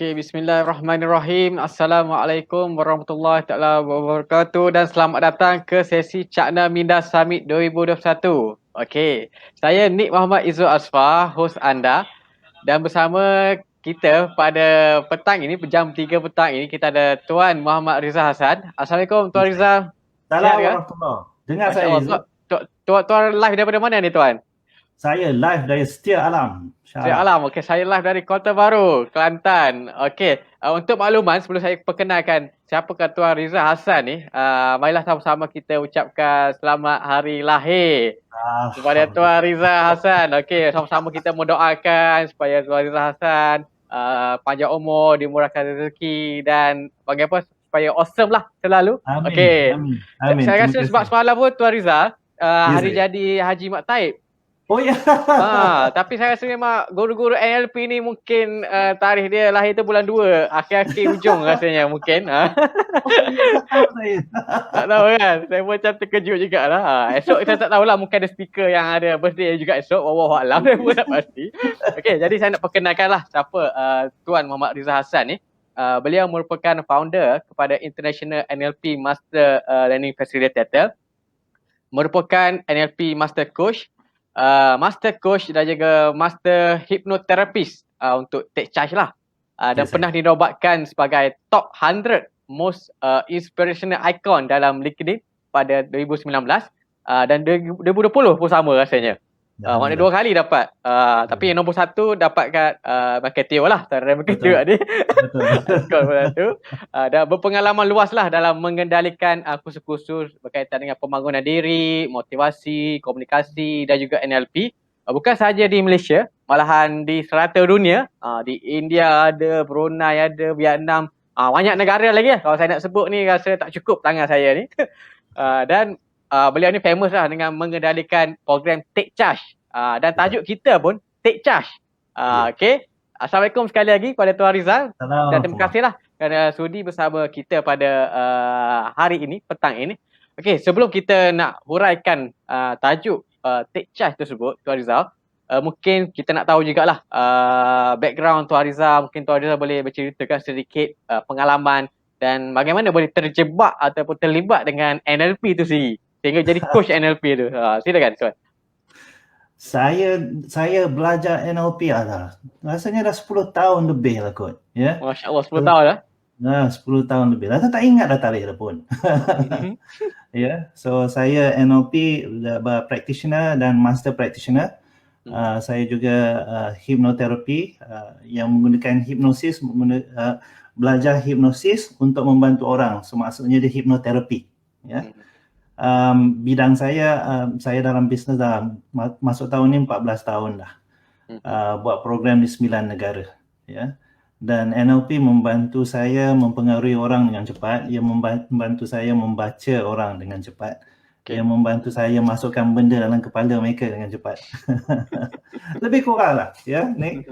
Okey, bismillahirrahmanirrahim. Assalamualaikum warahmatullahi taala wabarakatuh dan selamat datang ke sesi Cakna Minda Summit 2021. Okey, saya Nik Muhammad Izzul Asfar, hos anda, dan bersama kita pada petang ini, jam 3 petang ini, kita ada Tuan Muhammad Rizal Hassan. Assalamualaikum Tuan Rizal. Salam warahmatullahi. Dengar saya, Masya-Allah. Tuan live daripada mana ni Tuan? Saya live dari Setia Alam. Setia Alam. Okey, saya live dari Kota Baru, Kelantan. Okey, untuk makluman sebelum saya perkenalkan siapakah Tuan Rizal Hassan ni, marilah sama-sama kita ucapkan selamat hari lahir kepada Tuan Rizal Hassan. Okey, sama-sama kita mendoakan supaya Tuan Rizal Hassan panjang umur, dimurahkan rezeki dan bagi apa supaya awesome lah selalu. Amin. Okey. Amin. Saya rasa sebab semalam pun Tuan Rizal hari saya. jadi Haji Mak Taib. Oh ya. Tapi saya rasa memang guru-guru NLP ni mungkin tarikh dia lahir tu bulan 2, akhir-akhir hujung rasanya mungkin. Tak tahu kan, saya pun macam terkejut jugalah. Esok kita tak tahulah, mungkin ada speaker yang ada birthday juga esok, wallahualam, saya pun tak pasti. Okey, jadi saya nak perkenalkanlah siapa Tuan Muhammad Rizal Hassan ni. Beliau merupakan founder kepada International NLP Master Learning Facilitator, merupakan NLP Master Coach, Master Coach dan juga Master Hypnotherapist untuk take charge lah. Dan pernah dinobatkan sebagai top 100 most inspirational icon dalam LinkedIn pada 2019 dan 2020 pun sama rasanya. Maknanya 2 kali dapat. Tapi yang nombor 1 dapat kat marketing lah. Tara marketing tadi. Betul. Dan berpengalaman luas lah dalam mengendalikan kursus-kursus berkaitan dengan pembangunan diri, motivasi, komunikasi dan juga NLP. Bukan sahaja di Malaysia, malahan di serata dunia. Di India ada, Brunei ada, Vietnam. Banyak negara lagi lah. Kalau saya nak sebut ni rasa tak cukup tangan saya ni. Dan beliau ni famous lah dengan mengendalikan program Take Charge. Dan tajuk kita pun Take Charge. Okey. Assalamualaikum sekali lagi kepada Tuan Rizal. Dan terima kasihlah kerana sudi bersama kita pada hari ini, petang ini. Okey, sebelum kita nak huraikan tajuk Take Charge tersebut, Tuan Rizal, mungkin kita nak tahu jugalah background Tuan Rizal. Mungkin Tuan Rizal boleh berceritakan sedikit pengalaman dan bagaimana boleh terjebak ataupun terlibat dengan NLP tu sendiri sehingga jadi coach NLP tu. Silakan Tuan. Saya belajar NLP rasanya dah 10 tahun lebih lah kot. Ya. Masya-Allah, 10 tahun dah. 10 tahun lebih. Rasa tak ingat dah tarikh dah pun. Ya. So saya NLP practitioner dan master practitioner. Saya juga hypnotherapy yang menggunakan hipnosis, belajar hipnosis untuk membantu orang. So maksudnya dia hipnoterapi. Ya. Bidang saya dalam bisnes dah masuk tahun ni 14 tahun dah. Buat program di 9 negara. Ya. Dan NLP membantu saya mempengaruhi orang dengan cepat. Ia membantu saya membaca orang dengan cepat. Ia membantu saya masukkan benda dalam kepala mereka dengan cepat. Lebih kurang lah, ya, Nik.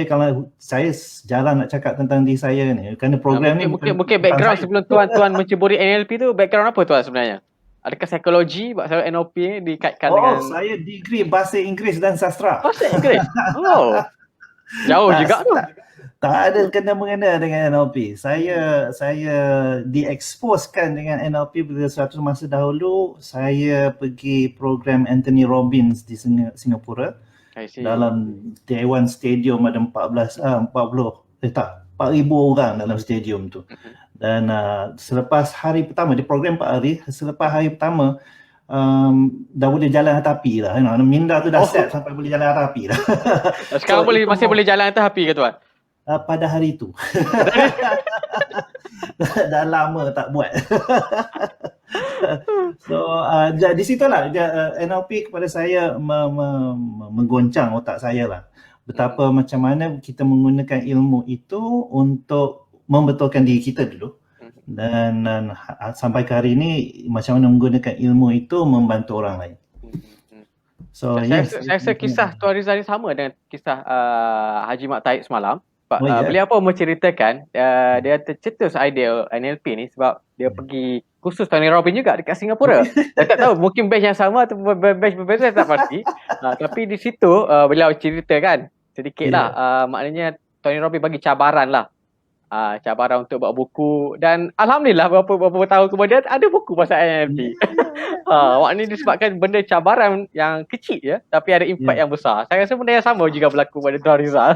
Kalau saya jarang nak cakap tentang diri saya ni, kerana program ni mungkin background sebelum tuan menceburi NLP tu, background apa tuan sebenarnya? Adakah psikologi, sebab NLP ni dikaitkan dengan... saya degree bahasa Inggeris dan sastra. Bahasa Inggeris? Oh, jauh juga tu. Tak ada kena-mengena dengan NLP. Saya dieksposkan dengan NLP pada suatu masa dahulu. Saya pergi program Anthony Robbins di Singapura. Dalam Dewan Stadium ada 4,000 orang dalam stadium tu. Dan selepas hari pertama, di program 4 hari, selepas hari pertama dah boleh jalan atas api dah. Minda tu dah set sampai boleh jalan atas api dah. Sekarang masih boleh jalan atas api ke tuan? Pada hari itu. Dah lama tak buat. So di situlah NLP kepada saya menggoncang otak saya lah. Betapa macam mana kita menggunakan ilmu itu untuk membetulkan diri kita dulu. Dan sampai ke hari ini macam mana menggunakan ilmu itu membantu orang lain. So saya rasa kisah Tuan Rizal ni sama dengan kisah Haji Mak Taib semalam. Beliau pun menceritakan dia tercetus idea NLP ni sebab dia pergi kursus Tony Robbins juga dekat Singapura. Saya tak tahu mungkin batch yang sama atau batch berbeza, tak pasti. Tapi di situ beliau ceritakan sedikit lah. Maknanya Tony Robbins bagi cabaran lah. Cabaran untuk buat buku, dan alhamdulillah beberapa tahun kemudian ada buku pasal NLP. Awak ni disebabkan benda cabaran yang kecil ya, tapi ada impak yang besar. Saya rasa benda yang sama juga berlaku pada Tuan Rizal.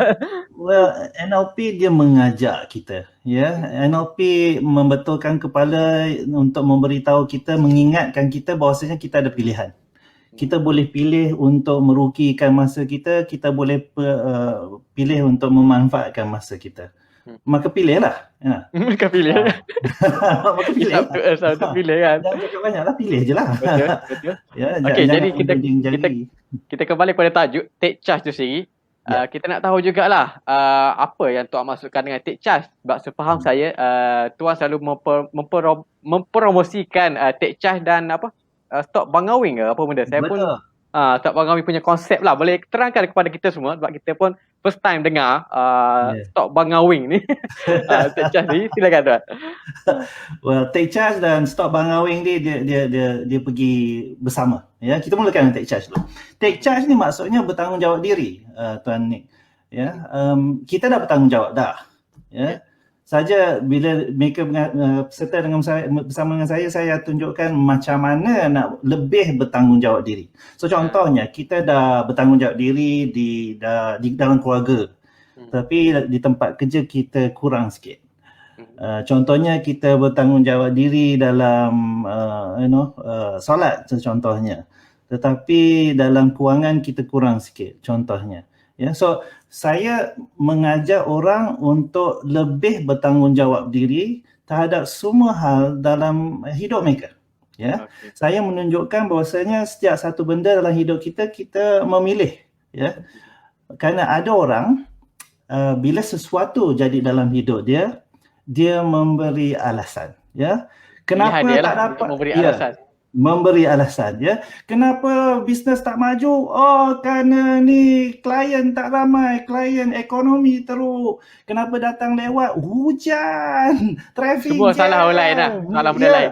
Well, NLP dia mengajak kita, ya. NLP membetulkan kepala untuk memberitahu kita, mengingatkan kita bahawasanya kita ada pilihan. Kita boleh pilih untuk merugikan masa kita, kita boleh pilih untuk memanfaatkan masa kita. Maka pilihlah. Ya. Maka pilih. Maka pilih. Untuk pilih kan. Jangan cakap banyaklah, pilih je lah. Betul. Ya, Okey, jadi kita kembali pada tajuk take charge tu sendiri. Kita nak tahu jugalah apa yang Tuan maksudkan dengan take charge. Sebab sepaham saya, Tuan selalu mempromosikan take charge dan stop bangawing ke apa benda. Saya pun stop bangawing punya konsep lah. Boleh terangkan kepada kita semua sebab kita pun first time dengar stop bangawing ni. Take charge ni, silakan Tuan. Well, take charge dan stop bangawing ni dia pergi bersama. Ya, kita mulakan dengan take charge dulu. Take charge ni maksudnya bertanggungjawab diri, Tuan Nick. Ya, kita dah bertanggungjawab dah. Ya. Saja bila mereka serta dengan saya, bersama dengan saya tunjukkan macam mana nak lebih bertanggungjawab diri. So contohnya kita dah bertanggungjawab diri di dalam keluarga, tapi di tempat kerja kita kurang sikit. Contohnya kita bertanggungjawab diri dalam solat contohnya, tetapi dalam kewangan kita kurang sikit contohnya. Ya, so saya mengajak orang untuk lebih bertanggungjawab diri terhadap semua hal dalam hidup mereka. Ya, saya menunjukkan bahawasanya setiap satu benda dalam hidup kita memilih. Ya, kerana ada orang bila sesuatu jadi dalam hidup dia memberi alasan. Ya, kenapa tak dapat memberi alasan. Memberi alasan, ya. Kenapa bisnes tak maju? Oh, kerana ni klien tak ramai, klien ekonomi teruk. Kenapa datang lewat? Hujan, trafik semua jam. Salah orang lain lah, salah benda lain.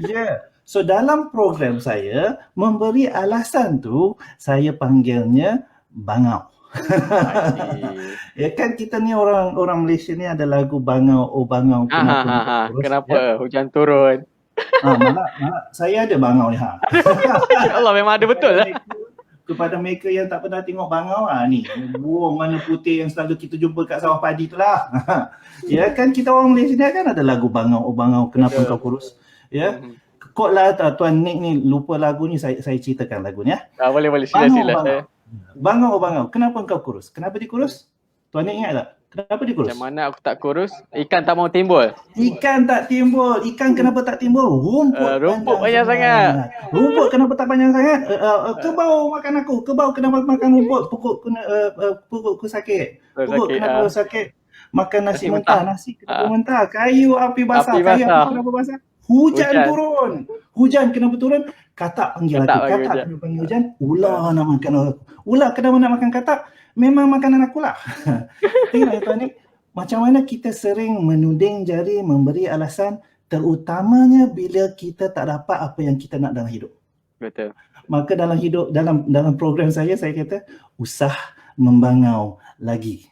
Ya. So dalam program saya, memberi alasan tu saya panggilnya bangau. Ya kan kita ni orang Malaysia ni ada lagu bangau, oh bangau kenapa hujan turun. Malah saya ada bangau ni. Allah, memang ada betul lah. Kepada mereka yang tak pernah tengok bangau, ni burung warna putih yang selalu kita jumpa kat sawah padi tu lah. Ya kan kita orang Malaysia ni kan ada lagu bangau, oh bangau kenapa kau kurus. Ya. Kod lah Tuan Nick ni lupa lagu ni, saya ceritakan lagu ni ya. Boleh sila. Bangau, oh bangau, kenapa kau kurus? Kenapa dia kurus? Tuan Nick ingat tak? Kenapa dia kurus? Macam mana aku tak kurus? Ikan tak mau timbul. Ikan tak timbul. Ikan kenapa tak timbul? Rumput banyak sangat. Rumput kenapa tak banyak sangat? Kebau makan aku. Kebau kenapa makan rumput? Pokokku sakit. Pokok kenapa sakit? Makan nasi mentah. Nasi kenapa mentah? Kayu api basah. Kayu api kenapa basah? Hujan turun. Hujan kenapa turun? Katak panggil aku. Katak kenapa panggil hujan? Ular nak makan aku. Ular kenapa nak makan katak? Memang makanan akulah. Tengok ya Tuan Nick, macam mana kita sering menuding jari, memberi alasan, terutamanya bila kita tak dapat apa yang kita nak dalam hidup. Betul. Maka dalam hidup, dalam program saya kata usah membangau lagi.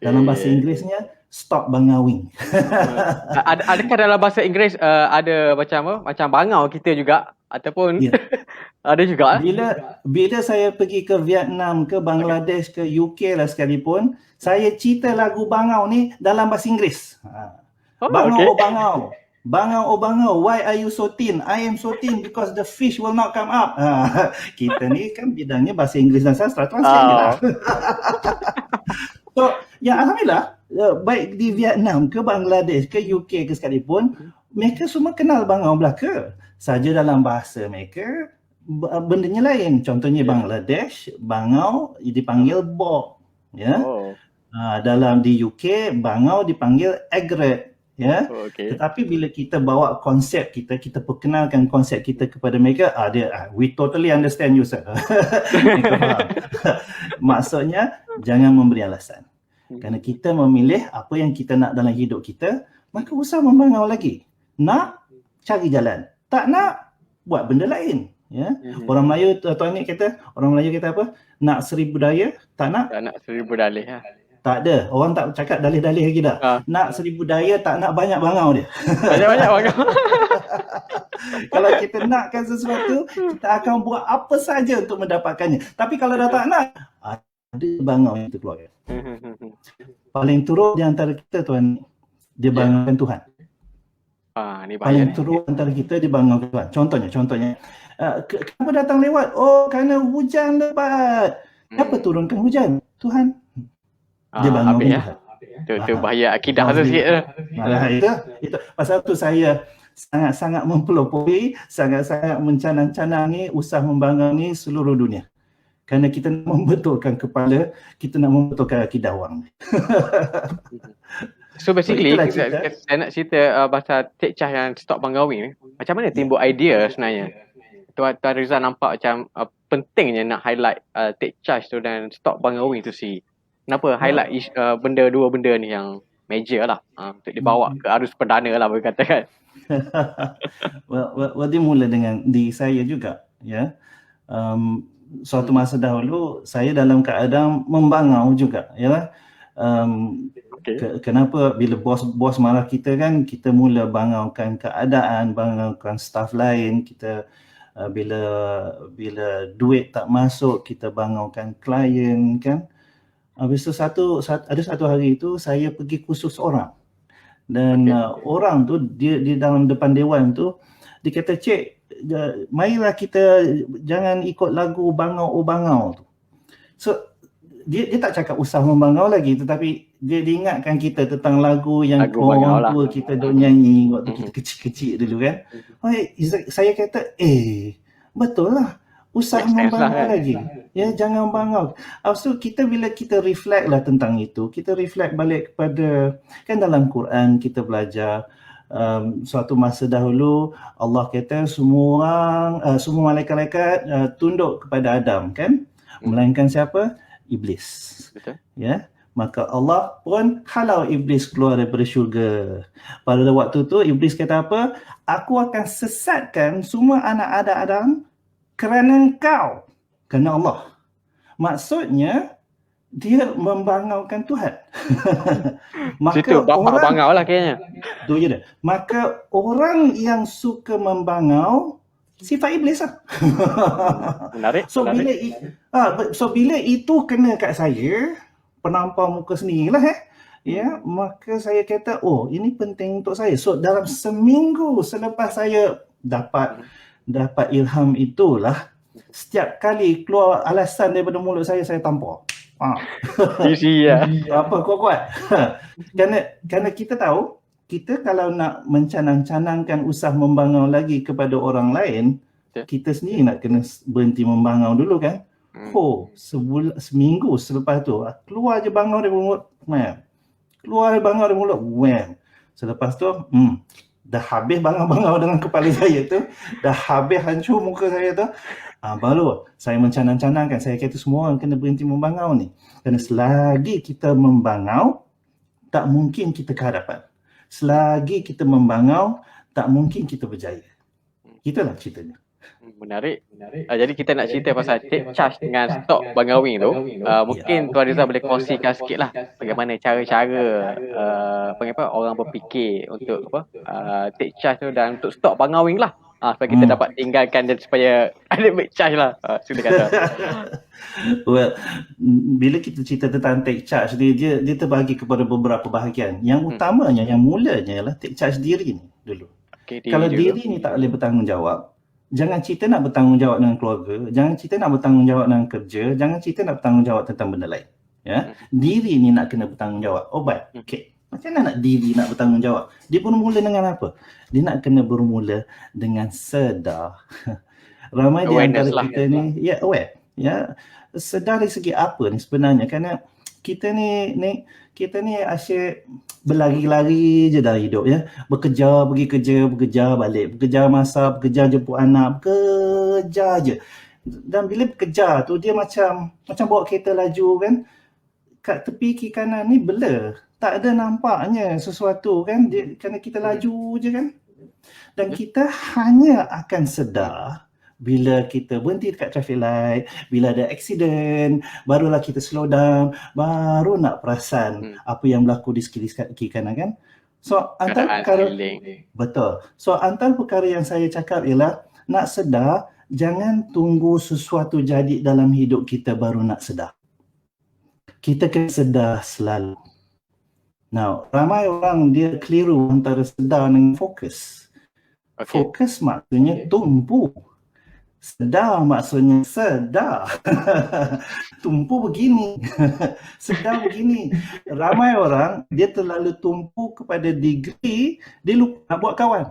Dalam bahasa Inggerisnya stop bangawing. Adakah dalam bahasa Inggeris ada macam bangau kita juga ataupun ada juga? Bila saya pergi ke Vietnam, ke Bangladesh, ke UK lah sekalipun, saya cerita lagu bangau ni dalam bahasa Inggeris. Bangau, oh bangau. Bangau, oh bangau, why are you so thin? I am so thin because the fish will not come up. Kita ni kan bidangnya bahasa Inggeris dan sastra, translate je lah. So, ya alhamdulillah, baik di Vietnam ke Bangladesh ke UK ke sekalipun, mereka semua kenal bangau Melaka. Saja dalam bahasa mereka bendanya lain. Contohnya Bangladesh, bangau dipanggil bog, ya. Dalam di UK bangau dipanggil egret, ya. Tetapi bila kita bawa konsep kita perkenalkan konsep kita kepada mereka, we totally understand you sir. Maksudnya jangan memberi alasan. Kerana kita memilih apa yang kita nak dalam hidup kita, maka usah membangau lagi. Nak, cari jalan. Tak nak, buat benda lain. Ya. Orang Melayu, Tuan Nick kata, orang Melayu kata apa? Nak 1000 daya, tak nak? Tak nak 1000 dalih. Tak ada. Orang tak cakap dalih-dalih lagi dah. Nak 1000 daya, tak nak banyak bangau dia. Banyak-banyak bangau. Kalau kita nakkan sesuatu, kita akan buat apa saja untuk mendapatkannya. Tapi kalau dah tak nak, ada bangau yang terkeluar. Paling teruk di antara kita, tuan, dia bangaukan Tuhan. Ni paling teruk antara kita dia bangaukan Tuhan. Contohnya, kenapa datang lewat? Oh, kerana hujan lebat. Siapa turunkan hujan? Tuhan. Dia bangaukan Tuhan. Itu bahaya akidah tu sikit tu. Itu pasal tu saya sangat-sangat mempelopori, sangat-sangat mencanang-canangi usah membangungi seluruh dunia. Kerana kita nak membetulkan kepala, kita nak membetulkan akidah orang. So basically, saya nak cerita pasal take charge yang stop bangawi ni. Macam mana timbul idea sebenarnya? Tuan Rizal nampak macam pentingnya nak highlight take charge tu dan stop bangawi tu sendiri. Kenapa highlight dua benda ni yang major lah untuk dibawa ke arus perdana lah berkatakan. Well, dia mula dengan diri saya juga, ya. Suatu masa dahulu saya dalam keadaan membangau juga, ya. Kenapa bila bos marah kita kan, kita mula bangaukan keadaan, bangaukan staff lain, kita bila duit tak masuk kita bangaukan klien kan. Habis tu ada satu hari itu saya pergi kursus orang. Dan orang tu dia di dalam depan dewan tu dia kata, "Cik, marilah kita jangan ikut lagu bangau tu." So dia tak cakap usah membangau lagi, tetapi dia ingatkan kita tentang lagu yang orang tua kita duk nyanyi waktu kita kecil-kecil dulu kan. Saya kata, betul lah. Usah membangau lagi. Ya, jangan bangau. So bila kita reflect lah tentang itu, kita reflect balik kepada, kan dalam Quran kita belajar suatu masa dahulu Allah kata semua malaikat-malaikat tunduk kepada Adam kan? Melainkan siapa? Iblis. Betul. Ya. Maka Allah pun halau Iblis keluar daripada syurga. Pada waktu tu Iblis kata apa? Aku akan sesatkan semua anak Adam kerana engkau, kerana Allah. Maksudnya dia membangaukan Tuhan. Maka situ bapak bangau lah kayaknya. Tu je dah. Maka orang yang suka membangau sifat iblis lah. Menarik. So bila itu kena kat saya, penampar muka sendiri lah ya, maka saya kata, ini penting untuk saya. So dalam seminggu selepas saya dapat ilham itulah, setiap kali keluar alasan daripada mulut saya tampar. Apa kuat-kuat. Kerana kita tahu, kita kalau nak mencanang-canangkan usah membangau lagi kepada orang lain, kita sendiri nak kena berhenti membangau dulu kan. Seminggu selepas tu keluar je bangau dari mulut. Keluar bangau dari mulut. Selepas tu dah habis bangau-bangau dengan kepala saya tu, dah habis hancur muka saya tu, baru saya mencanang-canangkan, saya kata semua orang kena berhenti membangau ni. Kerana selagi kita membangau, tak mungkin kita ke hadapan. Selagi kita membangau, tak mungkin kita berjaya. Itulah ceritanya. Menarik. Jadi kita nak cerita pasal take charge dengan stop bangawi tu. Mungkin Tuan Rizal boleh kongsikan sikit lah bagaimana cara-cara orang berfikir untuk take charge tu dan untuk stop bangawi lah. Supaya kita dapat tinggalkan dan supaya ada make charge lah. Silakan kata. Well, bila kita cerita tentang take charge, dia terbagi kepada beberapa bahagian. Yang utamanya, yang mulanya ialah take charge diri ni dulu. Kalau diri ni tak boleh bertanggungjawab, jangan cerita nak bertanggungjawab dengan keluarga, jangan cerita nak bertanggungjawab dengan kerja, jangan cerita nak bertanggungjawab tentang benda lain. Ya, diri ni nak kena bertanggungjawab. Macam mana nak diri nak bertanggungjawab? Dia bermula dengan apa? Dia nak kena bermula dengan sedar. Ramai di antara kita ni, aware. Ya, sedar dari segi apa ni sebenarnya? Kerana kita ni asyik berlari-lari je dalam hidup ya. Bekerja, pergi kerja, bekerja balik, bekerja masak, bekerja jemput anak, bekerja je. Dan bila bekerja tu dia macam bawa kereta laju kan. Kat tepi kiri kanan ni blur. Tak ada nampaknya sesuatu kan, kerana kita laju je kan. Dan kita hanya akan sedar bila kita berhenti dekat traffic light, bila ada accident, barulah kita slow down, baru nak perasan apa yang berlaku di kiri kanan kan. So antara perkara, betul. So antara perkara yang saya cakap ialah nak sedar, jangan tunggu sesuatu jadi dalam hidup kita baru nak sedar. Kita kena sedar selalu. Now, ramai orang dia keliru antara sedar dengan fokus. Fokus maksudnya tumpu. Sedar maksudnya sedar. Tumpu begini. Sedar begini. Ramai orang dia terlalu tumpu kepada degree, dia lupa nak buat kawan.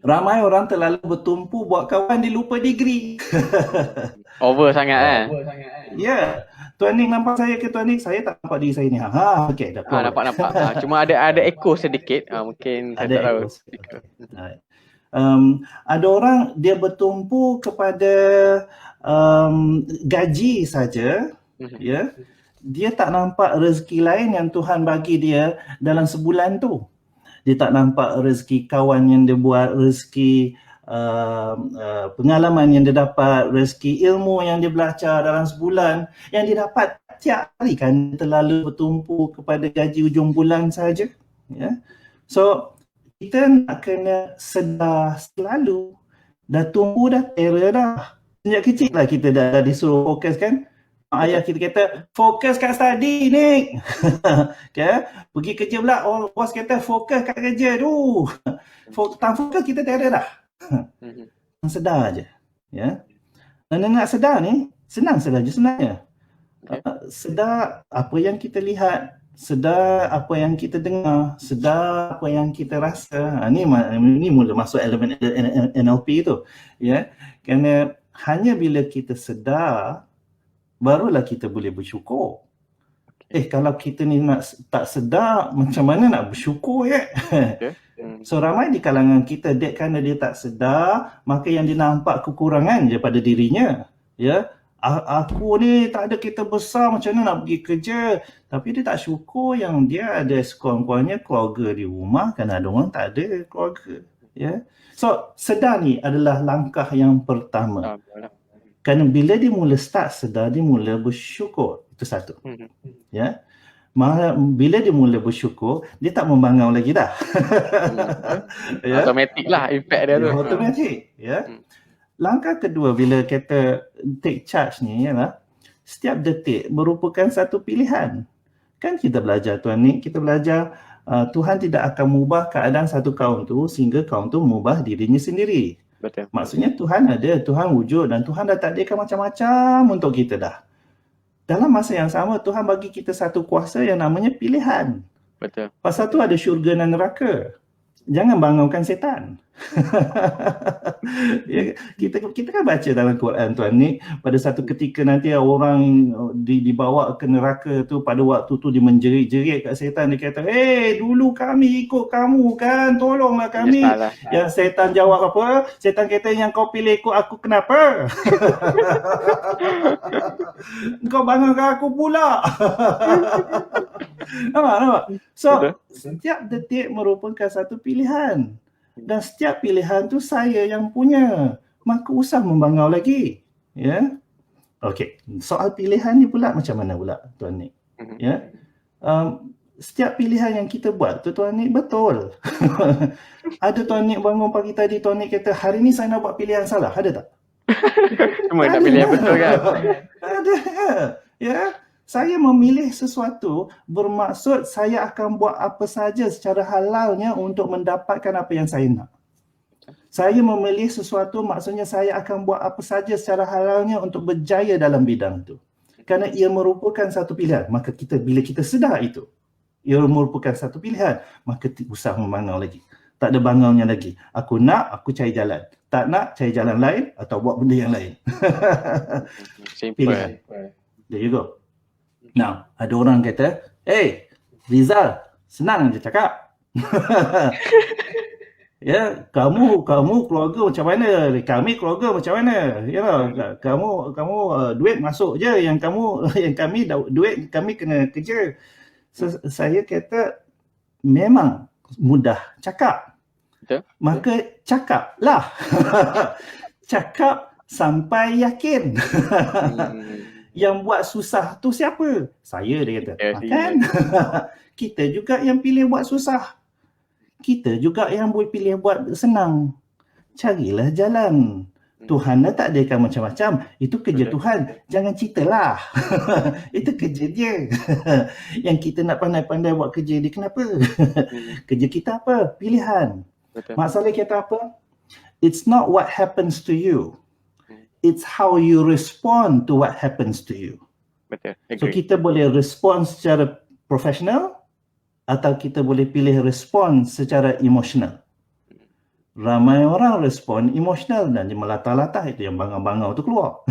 Ramai orang terlalu bertumpu buat kawan, dia lupa degree. Over sangat Ya. Tuan Nik nampak saya ke Tuan Nik? Saya tak nampak diri saya ni. Okey, dah. Nampak. Cuma ada echo sedikit. Mungkin saya tak tahu. Ada orang dia bertumpu kepada gaji saja, ya. Dia tak nampak rezeki lain yang Tuhan bagi dia dalam sebulan tu. Dia tak nampak rezeki kawan yang dia buat, rezeki pengalaman yang dia dapat, rezeki ilmu yang dia belajar dalam sebulan yang dia dapat tiap hari kan, terlalu bertumpu kepada gaji ujung bulan saja, ya. So kita nak kena sedar selalu, dah tumpu dah terror dah. Sejak kecil lah kita dah disuruh fokus kan. Ayah kita kata fokus kat study Nik. Okay? Pergi kerja pula, bos kata fokus kat kerja tu. Tak fokus kita terror dah. Sedar aja, ya. Dan nak sedar ni senang saja sebenarnya. Sedar apa yang kita lihat, sedar apa yang kita dengar, sedar apa yang kita rasa. Ni mula masuk elemen NLP tu, ya. Kerana hanya bila kita sedar barulah kita boleh bersyukur. Kalau kita ni tak sedar, macam mana nak bersyukur ya? So ramai di kalangan kita kerana dia tak sedar, maka yang dia nampak kekurangan je pada dirinya, ya. Aku ni tak ada kereta besar, macam mana nak pergi kerja? Tapi dia tak syukur yang dia ada sekurang-kurangnya keluarga di rumah, kan ada orang tak ada keluarga, ya. So sedar ni adalah langkah yang pertama. Kerana bila dia mula start sedar, dia mula bersyukur. Itu satu, ya. Bila dia mula bersyukur, dia tak membangau lagi dah. Ya? Automatik lah impact dia tu. Automatik, ya. Langkah kedua bila kita take charge ni ialah setiap detik merupakan satu pilihan. Kan kita belajar Tuan Nik, kita belajar Tuhan tidak akan mengubah keadaan satu kaum tu sehingga kaum tu mengubah dirinya sendiri. Betul. Maksudnya Tuhan ada, Tuhan wujud dan Tuhan dah takdirkan macam-macam untuk kita dah. Dalam masa yang sama, Tuhan bagi kita satu kuasa yang namanya pilihan. Betul. Pasal tu ada syurga dan neraka. Jangan bangunkan setan. Ya, kita kan baca dalam Quran Tuan Nik, pada satu ketika nanti orang dibawa ke neraka tu, pada waktu tu dia menjerit-jerit kat setan, dia kata, dulu kami ikut kamu kan, tolonglah kami. Yang setan jawab apa? Setan kata, yang kau pilih ikut aku kenapa? Kau bangunkan aku pula. Nampak? So, setiap detik merupakan satu pilihan. Dan setiap pilihan tu saya yang punya. Maka usah membangau lagi. Ya. Okey, soal pilihan ni pula macam mana pula Tuan Nik? Ya. Setiap pilihan yang kita buat tu Tuan Nik betul. Ada Tuan Nik bangun pagi tadi, Tuan Nik kata hari ni saya nak buat pilihan salah. Ada tak? Cuma nak pilih yang betul kan? Ada. Ya. Saya memilih sesuatu bermaksud saya akan buat apa saja secara halalnya untuk mendapatkan apa yang saya nak. Saya memilih sesuatu maksudnya saya akan buat apa saja secara halalnya untuk berjaya dalam bidang itu. Kerana ia merupakan satu pilihan. Maka bila kita sedar itu, ia merupakan satu pilihan, maka usah membangau lagi. Tak ada bangaunya lagi. Aku nak, aku cari jalan. Tak nak, cari jalan lain atau buat benda yang lain. Simple. Pilihan. There you go. Now, ada orang kata, Rizal, senang je cakap. Ya, kamu keluarga macam mana? Kami keluarga macam mana? Ya, kamu duit masuk je, yang kami duit kami kena kerja. Saya kata memang mudah cakap. Betul. Maka cakaplah. cakap sampai yakin. Yang buat susah tu siapa? Saya, dia kata. Kan? Kita juga yang pilih buat susah. Kita juga yang boleh pilih buat senang. Carilah jalan. Tuhan dah takdirkan macam-macam. Itu kerja Tuhan. Jangan ceritalah. Itu kerja dia. Yang kita nak pandai-pandai buat kerja dia, kenapa? Kerja kita apa? Pilihan. Masalah kita apa? It's not what happens to you. It's how you respond to what happens to you. Betul. So kita boleh respond secara profesional atau kita boleh pilih respon secara emosional. Ramai orang respon emosional dan dia melatah-latah, itu yang bangau-bangau tu keluar.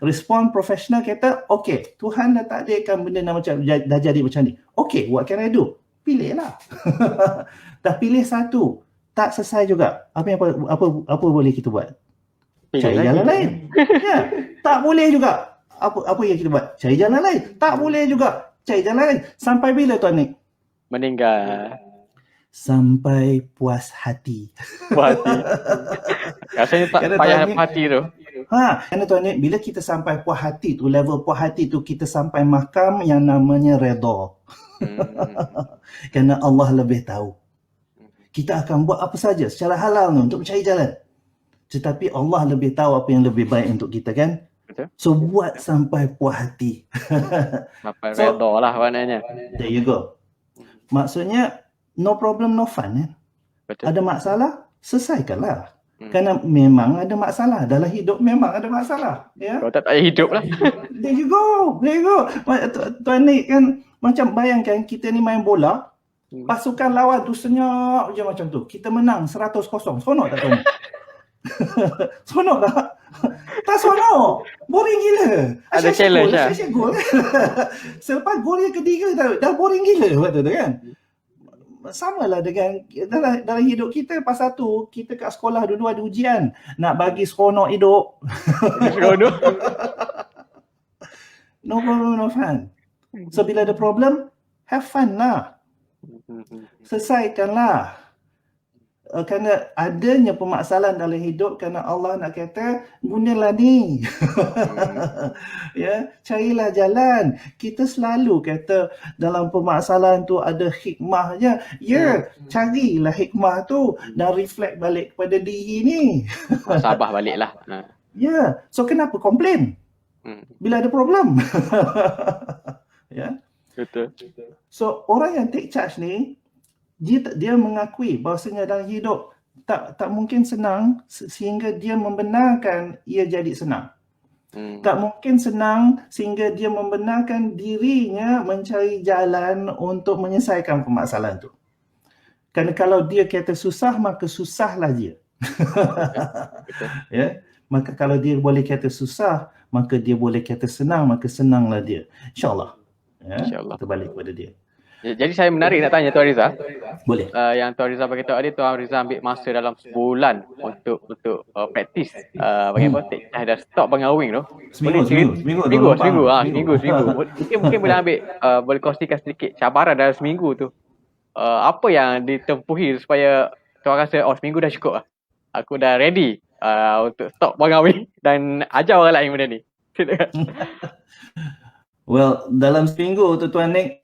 Respon profesional kata, okay, Tuhan dah takdirkan benda dah jadi macam ni. Okay, what can I do? Pilihlah. Dah pilih satu, tak selesai juga. Apa boleh kita buat? Cari jalan lain. Ya, tak boleh juga. Apa yang kita buat? Cari jalan lain. Tak boleh juga. Cari jalan lain. Sampai bila Tuan Nik? Meninggal. Sampai puas hati. Puas hati. Rasanya tak payah hati tu. Kerana Tuan Nik, bila kita sampai puas hati tu, level puas hati tu, kita sampai makam yang namanya redha. Kerana Allah lebih tahu. Kita akan buat apa saja secara halal untuk mencari jalan. Tetapi Allah lebih tahu apa yang lebih baik untuk kita, kan? Betul. So buat sampai puas hati. Sampai redha lah maknanya. There you go. Maksudnya no problem no fun, kan? Betul. Ada masalah, selesaikanlah. Kerana memang ada masalah dalam hidup, memang ada masalah, ya. Kalau tak payah hidup lah. There you go. Tuan Nik kan, macam bayangkan kita ni main bola, pasukan lawan tu senyap je macam tu. Kita menang 100-0. Seronok tak Tuan Nik? Seronok tak? Tak seronok. Boring gila. Ada challenge lah. Selepas gol yang ketiga dah boring gila waktu tu, kan? Sama lah dengan dalam hidup kita. Pasal tu kita kat sekolah dulu ada ujian nak bagi seronok hidup. Seronok. No problem, no fun. So bila ada problem, have fun lah. Selesaikanlah. Kerana adanya permasalahan dalam hidup, kerana Allah nak kata gunalah ni. Ya, carilah jalan. Kita selalu kata dalam permasalahan tu ada hikmahnya. Ya, carilah hikmah tu dan reflect balik kepada diri ni. Sabah baliklah. Ya, so kenapa komplain bila ada problem? Ya. Betul. So orang yang take charge ni, dia mengakui bahawasanya dalam hidup tak mungkin senang sehingga dia membenarkan ia jadi senang. Tak mungkin senang sehingga dia membenarkan dirinya mencari jalan untuk menyelesaikan permasalahan tu. Kerana kalau dia kata susah, maka susahlah dia. Ya, maka kalau dia boleh kata susah, maka dia boleh kata senang, maka senanglah dia. InsyaAllah. Ya, InsyaAllah. kita balik kepada dia. Jadi saya menarik nak tanya Tuan Rizal. Boleh. Yang Tuan Rizal beritahu tadi, Tuan Rizal ambil masa dalam sebulan untuk praktis bagaimana dah stop bangawing tu. Seminggu. Mungkin boleh ambil boleh kongsikan sedikit cabaran dalam seminggu tu. Apa yang ditempuhi supaya Tuan rasa seminggu dah cukup lah. Aku dah ready untuk stop bangawing dan ajar orang lain benda ni. Well, dalam seminggu tu Tuan Nik,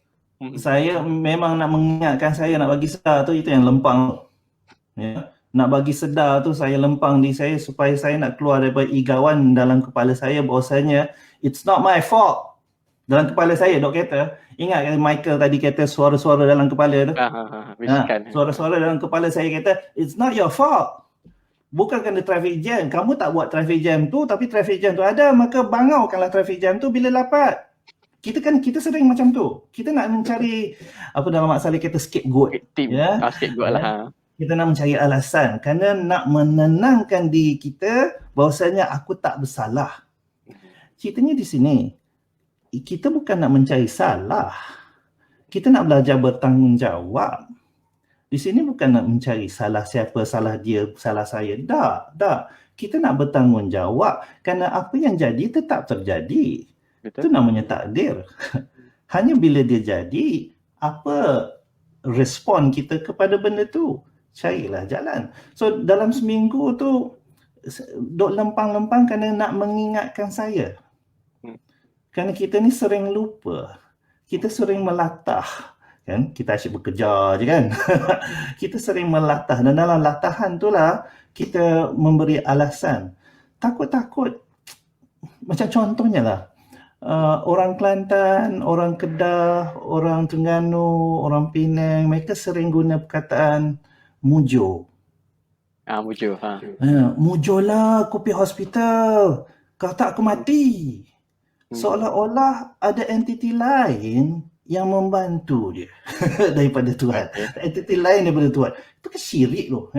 saya memang nak mengingatkan saya nak bagi sedar tu, itu yang lempang. Ya. Nak bagi sedar tu saya lempang di saya supaya saya nak keluar daripada igawan dalam kepala saya bahawasanya it's not my fault. Dalam kepala saya, dok kata, ingat kan Michael tadi kata suara-suara dalam kepala tu? Suara-suara dalam kepala saya kata, it's not your fault. Bukan kerana traffic jam. Kamu tak buat traffic jam tu, tapi traffic jam tu ada, maka bangaukanlah traffic jam tu bila dapat. Kita sering macam tu. Kita nak mencari apa dalam masalah kita scapegoat. Ya. Scapegoat lah. Kita nak mencari alasan kerana nak menenangkan diri kita bahawasanya aku tak bersalah. Ceritanya di sini, kita bukan nak mencari salah. Kita nak belajar bertanggungjawab. Di sini bukan nak mencari salah siapa, salah dia, salah saya. Tak. Kita nak bertanggungjawab kerana apa yang jadi tetap terjadi. Betul. Itu namanya takdir. Hanya bila dia jadi, apa respon kita kepada benda tu? Carilah jalan. So dalam seminggu tu, duk lempang-lempang kerana nak mengingatkan saya. Kerana kita ni sering lupa. Kita sering melatah. Kan? Kita asyik bekerja je kan. Kita sering melatah dan dalam latahan tu lah kita memberi alasan. Takut-takut. Macam contohnya lah. Orang Kelantan, orang Kedah, orang Terengganu, orang Penang, mereka sering guna perkataan mujur. Mujur. Mujur lah aku pergi hospital. Kau tak aku mati. Seolah-olah ada entiti lain yang membantu dia daripada Tuhan. Entiti lain daripada Tuhan. Itu kan syirik tu.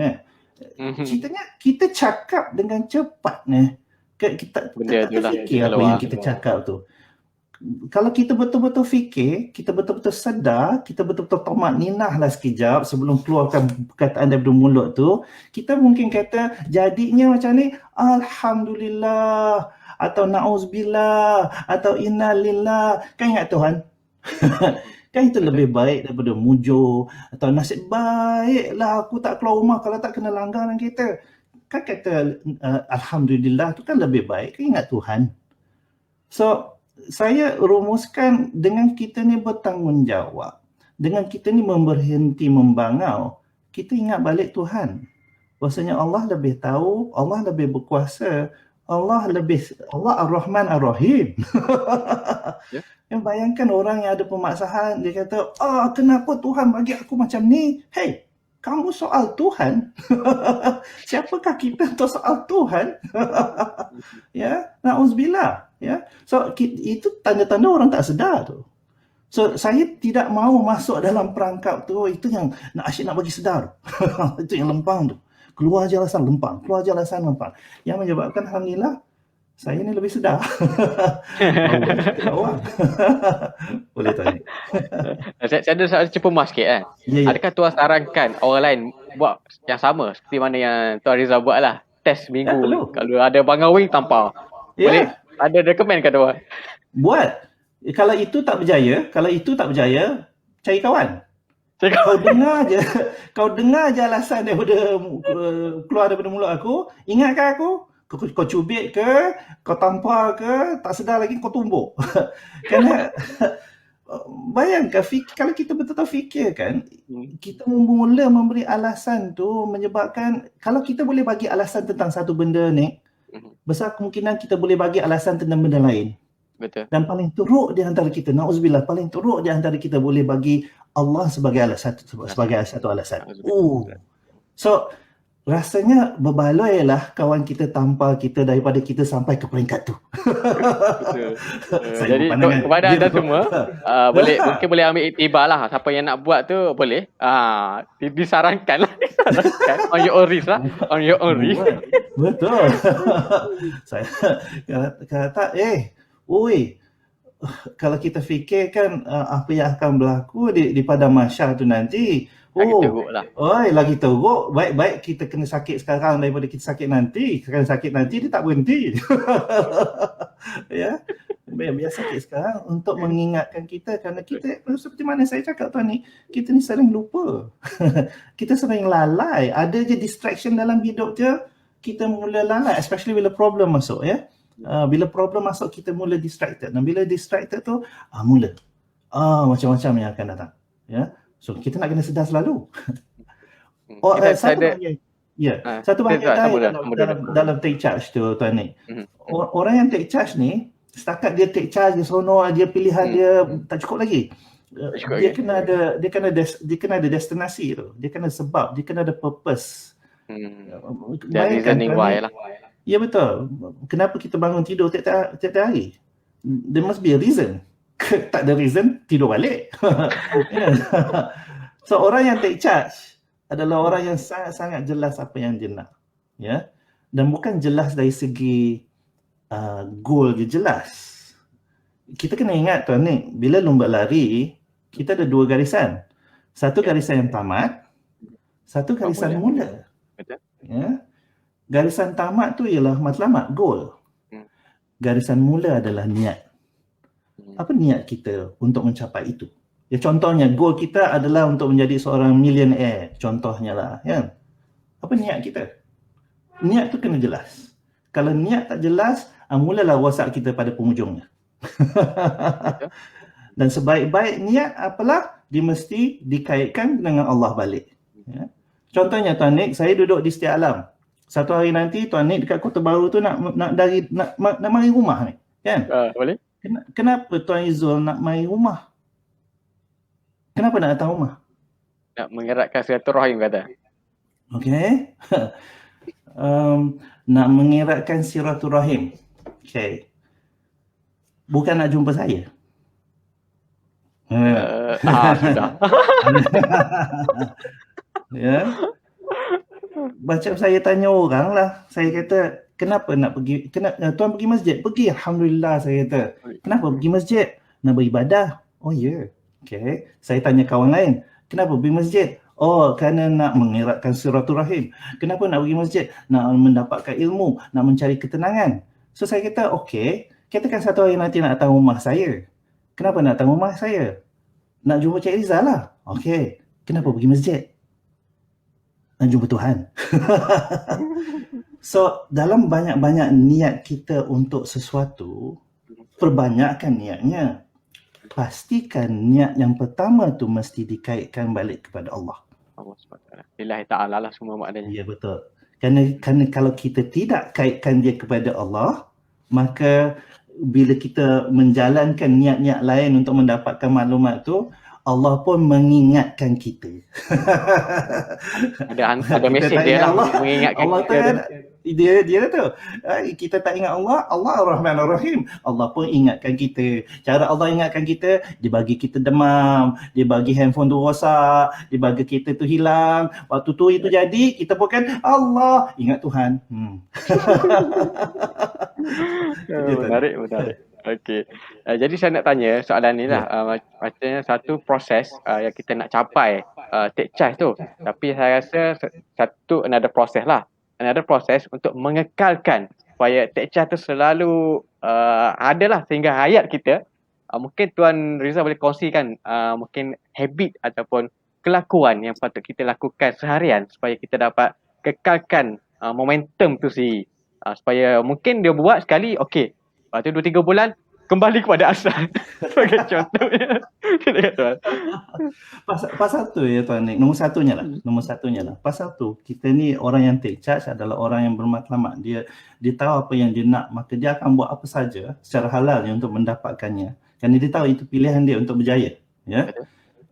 Ceritanya kita cakap dengan cepat ni. Kita tak fikir apa yang kita cakap tu. Kalau kita betul-betul fikir, kita betul-betul sedar, kita betul-betul tamakninah lah sekejap sebelum keluarkan perkataan daripada mulut tu, kita mungkin kata jadinya macam ni, Alhamdulillah, atau na'uzubillah, atau innalillah. Kan ingat Tuhan? Kan itu lebih baik daripada mujur, atau nasib baiklah aku tak keluar rumah kalau tak kena langgaran kita. Kan kata Alhamdulillah tu kan lebih baik. Kan ingat Tuhan? So, saya rumuskan dengan kita ni bertanggungjawab, dengan kita ni berhenti membangau, kita ingat balik Tuhan. Bahasanya Allah lebih tahu, Allah lebih berkuasa, Allah Ar-Rahman Ar-Rahim. Yang bayangkan orang yang ada pemaksaan, dia kata, kenapa Tuhan bagi aku macam ni? Hey, kamu soal Tuhan? Siapakah kita untuk soal Tuhan? Ya, na'uzubillah. Ya, so itu tanda-tanda orang tak sedar tu. So saya tidak mahu masuk dalam perangkap tu, itu yang asyik nak bagi sedar. Itu yang lempang tu. Keluar je alasan lempang, keluar je alasan lempang. Yang menyebabkan alhamdulillah saya ni lebih sedar. Boleh tanya. Saya ada soalan cepumas sikit kan. Ya. Adakah Tuan sarankan orang lain buat yang sama seperti mana yang Tuan Rizal buat lah? Test minggu. Kalau ada bangang wing tampar. Boleh? Ada recommend ke Tuan? Buat. Kalau itu tak berjaya, cari kawan. Kau dengar je alasan daripada keluar daripada mulut aku, ingatkan aku, kau cubit ke, kau tampar ke, tak sedar lagi kau tumbuk. Kerana bayangkan kalau kita betul-betul fikir kan, kita mula memberi alasan tu menyebabkan, kalau kita boleh bagi alasan tentang satu benda ni, besar kemungkinan kita boleh bagi alasan tentang benda lain. Betul. Dan paling teruk di antara kita, na'uzubillah, paling teruk di antara kita boleh bagi Allah sebagai satu alasan. So rasanya berbaloi-lah kawan kita tampar kita daripada kita sampai ke peringkat tu. Jadi kepada anda semua, mungkin boleh ambil iktibar lah. Siapa yang nak buat tu boleh. Disarankan lah. On your own risk lah. On your own risk. Betul. Saya kata, kalau kita fikirkan apa yang akan berlaku di padang mahsyar tu nanti, lagi teruk. Baik-baik kita kena sakit sekarang daripada kita sakit nanti. Kalau sakit nanti dia tak berhenti. Ya, biar sakit sekarang untuk mengingatkan kita, kerana kita seperti mana saya cakap tuan ni, kita ni sering lupa. Kita sering lalai. Ada je distraction dalam hidup je, kita mula lalai, especially bila problem masuk ya. Bila problem masuk kita mula distracted, dan bila distracted tu mula macam-macam yang akan datang ya. So kita nak kena sedar selalu. Satu bahagian dalam take charge tu tuan ni, orang yang take charge ni setakat dia take charge, dia seronok, dia pilihan dia tak cukup lagi. Dia kena ada destinasi tu, dia kena sebab, dia kena ada purpose. Reasoning why lah. Ya betul. Kenapa kita bangun tidur tiap hari? There must be a reason. Tak ada reason, tidur balik. So orang yang take charge adalah orang yang sangat-sangat jelas apa yang dia nak. Ya. Dan bukan jelas dari segi goal dia jelas. Kita kena ingat tuan ni, bila lomba lari, kita ada dua garisan. Satu garisan yang tamat, satu garisan mula. Ya. Garisan tamat tu ialah matlamat, goal. Garisan mula adalah niat. Apa niat kita untuk mencapai itu? Ya, contohnya goal kita adalah untuk menjadi seorang millionaire, contohnya lah, kan? Apa niat kita? niat tu kena jelas. Kalau niat tak jelas, mulalah rosak kita pada penghujungnya. Dan sebaik-baik niat apalah, dia mesti dikaitkan dengan Allah balik. Ya. Contohnya Tuan Nik, saya duduk di Setia Alam. Satu hari nanti Tuan Nik dekat Kota Baru tu nak mari rumah ni, kan? Boleh? Kenapa Tuan Izul nak mari rumah? Kenapa nak datang rumah? Nak mengeratkan silaturahim kata. Okey. Nak mengeratkan silaturahim. Okey. Bukan nak jumpa saya. Sudah. Ya. Macam saya tanya orang lah. Saya kata, kenapa nak pergi? Tuan pergi masjid? Pergi, Alhamdulillah, saya kata. Kenapa pergi masjid? Nak beribadah. Oh ya. Yeah. Okay. Saya tanya kawan lain, kenapa pergi masjid? Oh, kerana nak mengeratkan silaturahim. Kenapa nak pergi masjid? Nak mendapatkan ilmu, nak mencari ketenangan. So saya kata, okay, katakan satu hari nanti nak datang rumah saya. Kenapa nak datang rumah saya? Nak jumpa Cik Rizal lah. Okay, kenapa pergi masjid? Nak jumpa Tuhan. So, dalam banyak-banyak niat kita untuk sesuatu, perbanyakkan niatnya. Pastikan niat yang pertama tu mesti dikaitkan balik kepada Allah. Allah SWT. Lillahi ta'ala lah semua maknanya. Ya, betul. Kerana kalau kita tidak kaitkan dia kepada Allah, maka bila kita menjalankan niat-niat lain untuk mendapatkan maklumat tu, Allah pun mengingatkan kita. Ada mesej dia lah, mengingatkan Allah kita. Kan, dia kata, kita tak ingat Allah, Allah Ar-Rahman Ar-Rahim. Allah pun ingatkan kita. Cara Allah ingatkan kita, dia bagi kita demam, dia bagi handphone tu rosak, dia bagi kita tu hilang. Waktu tu itu jadi, kita pun kan, Allah, ingat Tuhan. Menarik. Okey. Jadi saya nak tanya soalan ni lah. Macamnya satu proses yang kita nak capai take charge tu. Tapi saya rasa satu another process lah. Another process untuk mengekalkan supaya take charge tu selalu adalah sehingga hayat kita. Mungkin Tuan Rizal boleh kongsikan mungkin habit ataupun kelakuan yang patut kita lakukan seharian supaya kita dapat kekalkan momentum tu sendiri. Supaya mungkin dia buat sekali, okey. Lepas tu 2-3 bulan, kembali kepada asal. Sebagai contohnya. Pasal tu ya Tuan Nik, nombor satunya lah. Pasal tu, kita ni orang yang take charge adalah orang yang bermatlamat. Dia tahu apa yang dia nak, maka dia akan buat apa saja secara halalnya untuk mendapatkannya. Kerana dia tahu itu pilihan dia untuk berjaya. Ya.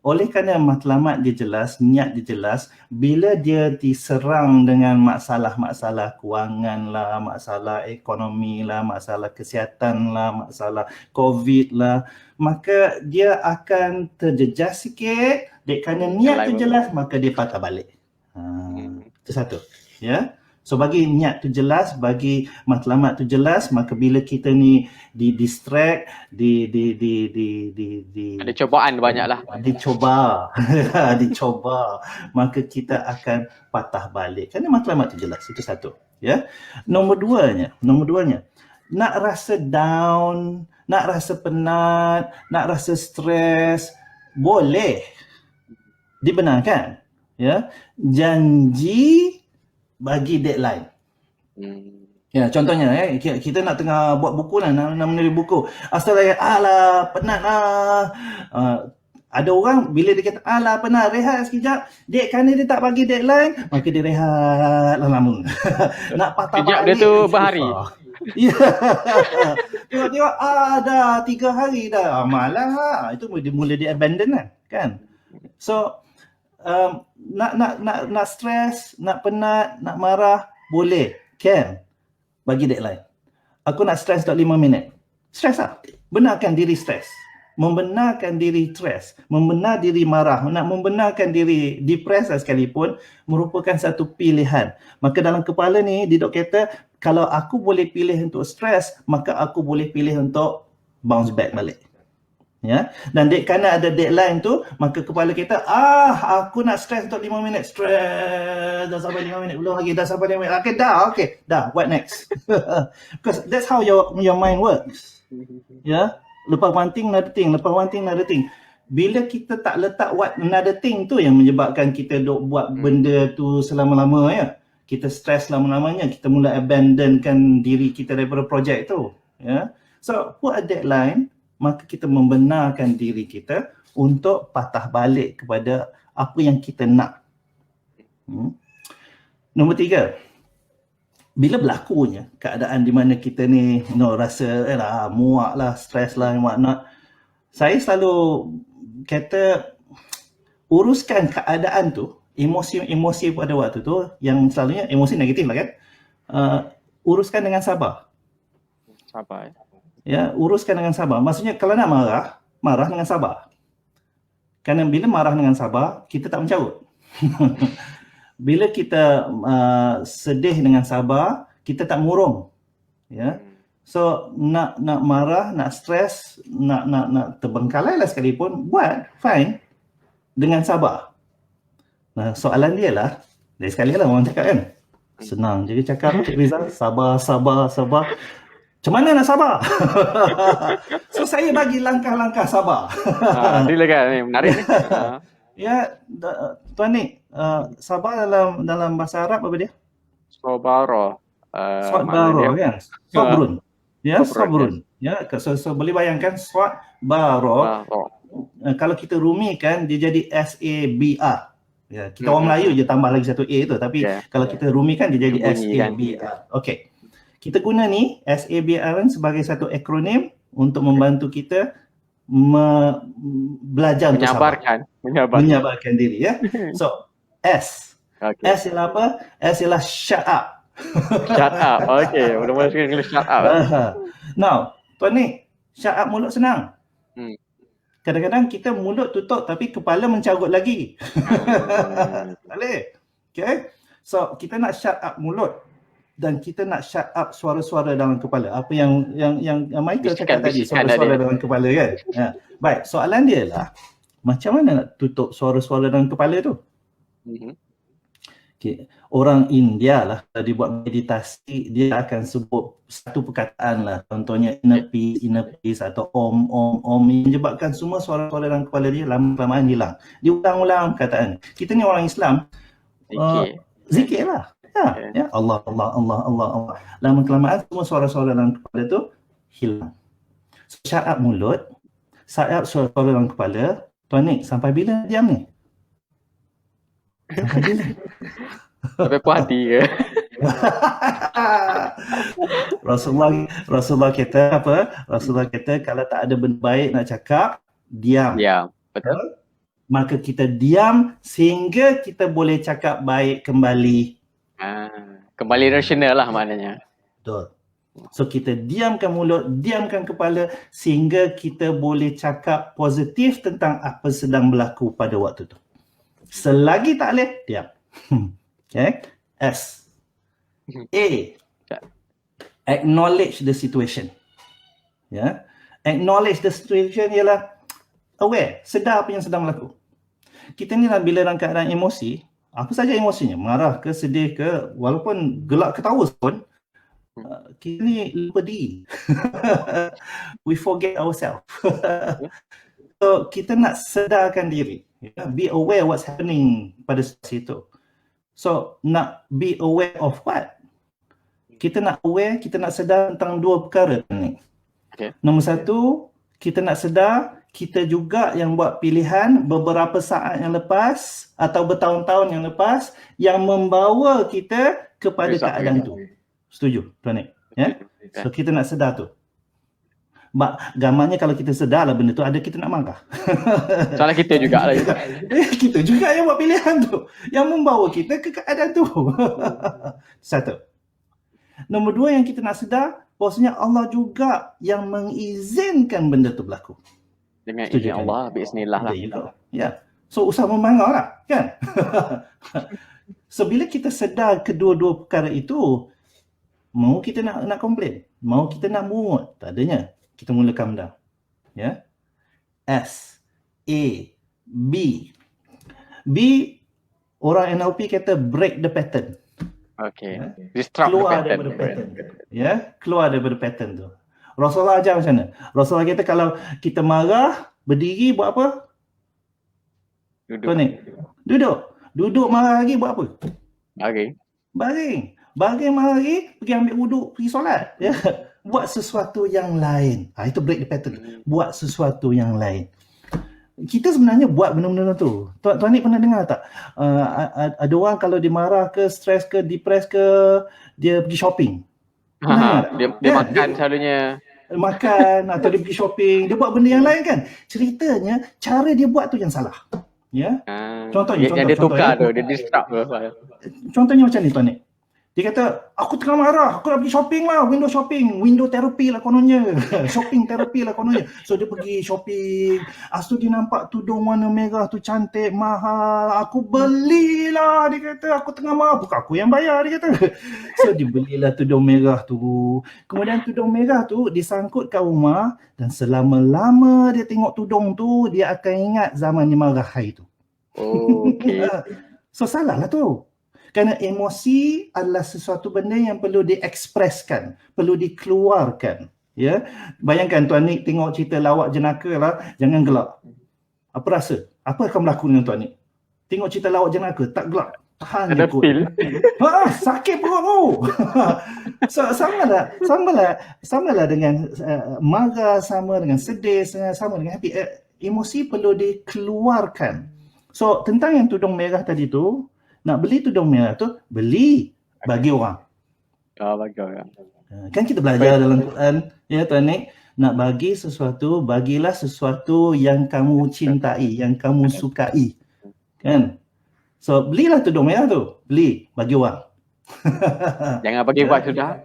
Oleh kerana matlamat dia jelas, niat dia jelas, bila dia diserang dengan masalah-masalah kewangan lah, masalah ekonomi lah, masalah kesihatan lah, masalah COVID lah, maka dia akan terjejas sikit. Dek kerana niat tu jelas, maka dia patah balik. Itu satu. Ya. So bagi niat tu jelas, bagi matlamat tu jelas, maka bila kita ni di-distract, ada cobaan banyak lah. Dicoba, maka kita akan patah balik. Kerana matlamat tu jelas, itu satu. Ya. Nombor duanya, nak rasa down, nak rasa penat, nak rasa stres, boleh. Dibenarkan. Ya. Janji bagi deadline. Ya, contohnya kita nak tengah buat buku lah, nak menulis buku. Alah, penat lah. Ada orang bila dia kata, alah penat, rehat sekejap. Dek, kerana dia tak bagi deadline, maka dia rehat lama. Nak patah sekejap balik. Dia tu berhari. Ya. Tengok-tengok, dah 3 hari dah. Malah, itu mula dia abandon kan. So, nak stres, nak penat, nak marah, boleh, can. Bagi deadline. Aku nak stres untuk 5 minit. Stres lah. Benarkan diri stres. Membenarkan diri stres. Membenar diri marah. Nak membenarkan diri depres sekalipun merupakan satu pilihan. Maka dalam kepala ni, Didok kata, kalau aku boleh pilih untuk stres, maka aku boleh pilih untuk bounce back balik. Ya, dan kerana ada deadline tu, maka kepala kita, aku nak stres untuk 5 minit. Stres, dah sampai 5 minit. Belum lagi, dah sampai 5 minit. Okay, dah, what next? Because that's how your mind works. Ya, lepas one thing, another thing. Lepas one thing, another thing. Bila kita tak letak what another thing tu yang menyebabkan kita duk buat benda tu selama-lama ya. kita stres lama-lamanya, kita mula abandonkan diri kita daripada projek tu. Ya. So, put a deadline, maka kita membenarkan diri kita untuk patah balik kepada apa yang kita nak. Nombor 3, bila berlakunya keadaan di mana kita ni rasa muak lah, stres lah, and whatnot, saya selalu kata uruskan keadaan tu, emosi pada waktu tu yang selalunya emosi negatif lah kan, uruskan dengan sabar. Sabar. Ya, uruskan dengan sabar. Maksudnya kalau nak marah dengan sabar. Kerana bila marah dengan sabar, kita tak mencarut. Bila kita sedih dengan sabar, kita tak murung. Ya. So nak marah, nak stres, nak terbengkalai lah sekalipun, buat fine dengan sabar. Nah, soalan dia lah, dari sekali lah orang cakap kan, senang je cakap Cik Rizal, sabar. Macam mana nak sabar? So saya bagi langkah-langkah sabar. Silakan ni, menarik ni. Ya, Tuan Nik, sabar dalam bahasa Arab apa dia? Sabara. Sabara kan? Sabrun. Ya, sabrun. Ya, so boleh bayangkan sabara. Kalau kita rumikan dia jadi SABR. Ya, kita orang Melayu je tambah lagi satu A tu, tapi kalau kita rumikan dia jadi SABR. Okey. Kita guna ni SABR sebagai satu akronim untuk membantu kita belajar untuk sabar. Menyabarkan diri ya. So S. Okay. S ialah apa? S ialah shut up. Shut up. Okey, mula-mula sekali shut up. Now, Tuan Nik, shut up mulut senang. Kadang-kadang kita mulut tutup tapi kepala mencarut lagi. Tak boleh. Okay. So kita nak shut up mulut dan kita nak shut up suara-suara dalam kepala. Apa yang Michael cakap tadi, suara-suara dalam kepala kan. Baik, soalan dia lah, macam mana nak tutup suara-suara dalam kepala tu? Okay. Orang India lah, kalau dia buat meditasi, dia akan sebut satu perkataan lah. Contohnya inner peace atau om. Menyebabkan semua suara-suara dalam kepala dia lama-lamaan hilang. Dia ulang-ulang perkataan. Kita ni orang Islam, zikir lah. Ya, Allah. Lama-kelamaan semua suara-suara dalam kepala tu hilang. So, shut up mulut, shut up suara-suara dalam kepala. Tuan Nik, sampai bila diam ni? Sampai bila? Sampai puas hati ke? Rasulullah kata apa? Rasulullah kata kalau tak ada benda baik nak cakap, diam. Ya, betul. Maka kita diam sehingga kita boleh cakap baik kembali. Kembali rasional lah maknanya. Betul. So kita diamkan mulut, diamkan kepala sehingga kita boleh cakap positif tentang apa sedang berlaku pada waktu tu. Selagi tak boleh, diam. Okay. S. A. Acknowledge the situation. Ya. Acknowledge the situation ialah aware, sedar apa yang sedang berlaku. Kita ni lah bila dalam keadaan emosi, apa saja emosinya, marah ke, sedih ke, walaupun gelak ketawa pun, kita ni lupa diri. We forget ourselves. So kita nak sedarkan diri. Be aware what's happening pada situasi itu. So nak be aware of what? Kita nak aware, kita nak sedar tentang dua perkara ni. Nombor satu, kita nak sedar kita juga yang buat pilihan beberapa saat yang lepas atau bertahun-tahun yang lepas yang membawa kita kepada keadaan itu. Setuju, Tuan Nik? Ya? So kita nak sedar tu. Gambarnya kalau kita sedar lah benda tu, ada kita nak marah. Salah kita juga lah. Kita juga yang buat pilihan tu, yang membawa kita ke keadaan tu. Satu. Nombor dua, yang kita nak sedar bahawasanya Allah juga yang mengizinkan benda tu berlaku. Dengan izin Allah, bismillah lah. Ya. So usah memarah lah, kan? So bila kita sedar kedua-dua perkara itu, mau kita nak komplain, mau kita nak mungut, tak adanya. Kita mulakan benda. Ya. S. A. B. B, orang NLP kata break the pattern. Okay. Ya? Disrupt keluar the daripada pattern. Ya, keluar daripada pattern tu. Rasulullah ajar macam mana? Rasulullah kata kalau kita marah, berdiri buat apa? Duduk. Tuan Nik, duduk. Duduk marah lagi buat apa? Okay. Baring mari, pergi ambil wuduk, pergi solat. Ya. Buat sesuatu yang lain. Itu break the pattern. Buat sesuatu yang lain. Kita sebenarnya buat benda-benda tu. Tuan ni pernah dengar tak? Ada orang kalau dia marah ke, stres ke, depres ke, dia pergi shopping. Dia makan selalunya. Makan atau dia pergi shopping, dia buat benda yang lain kan. Ceritanya cara dia buat tu yang salah. Ya. Contohnya dia tukar tu, dia disrupt tu. Contohnya macam ni tuan ni. Dia kata, aku tengah marah, aku nak pergi shopping lah, window shopping, window therapy lah kononnya, shopping therapy lah kononnya. So dia pergi shopping, tu dia nampak tudung warna merah tu cantik, mahal, aku belilah, dia kata, aku tengah marah, bukan aku yang bayar, dia kata. So dia belilah tudung merah tu, kemudian tudung merah tu disangkut kat rumah, dan selama-lama dia tengok tudung tu, dia akan ingat zaman dia marah hari tu. Okay. So salah lah tu. Kerana emosi adalah sesuatu benda yang perlu diekspreskan, perlu dikeluarkan. Ya, bayangkan tuan ni tengok cerita lawak jenaka lah, jangan gelak. Apa rasa? Apa akan berlaku dengan tuan ni? Tengok cerita lawak jenaka, tak gelak. Tahan je kot. Sakit perut tu. Samalah dengan marah, sama dengan sedih, sama dengan happy. Emosi perlu dikeluarkan. So tentang yang tudung merah tadi tu, nak beli tudung merah tu, beli bagi orang. Bagi orang. Kan kita belajar dalam Quran, ya tuan ni, nak bagi sesuatu, bagilah sesuatu yang kamu cintai, yang kamu sukai. Kan? So belilah tudung merah tu, beli bagi orang. Jangan bagi buat sudah.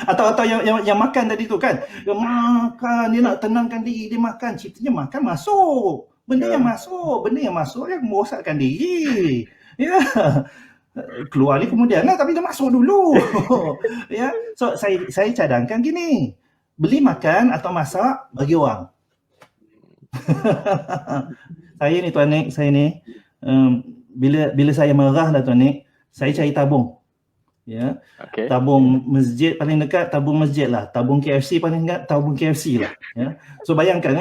Atau yang makan tadi tu kan, dia makan, dia nak tenangkan diri, dia makan, ceritanya makan masuk. Benda yang masuk yang merosakkan diri. Ya. Keluar ni kemudian lah, tapi dia masuk dulu. Ya. So saya cadangkan gini. Beli makan atau masak bagi orang. Saya ni tuan Nik, bila saya marah lah tuan Nik, saya cari tabung. Ya. Okay. Tabung masjid paling dekat, tabung masjid lah. Tabung KFC paling dekat, tabung KFC lah. Ya. So bayangkan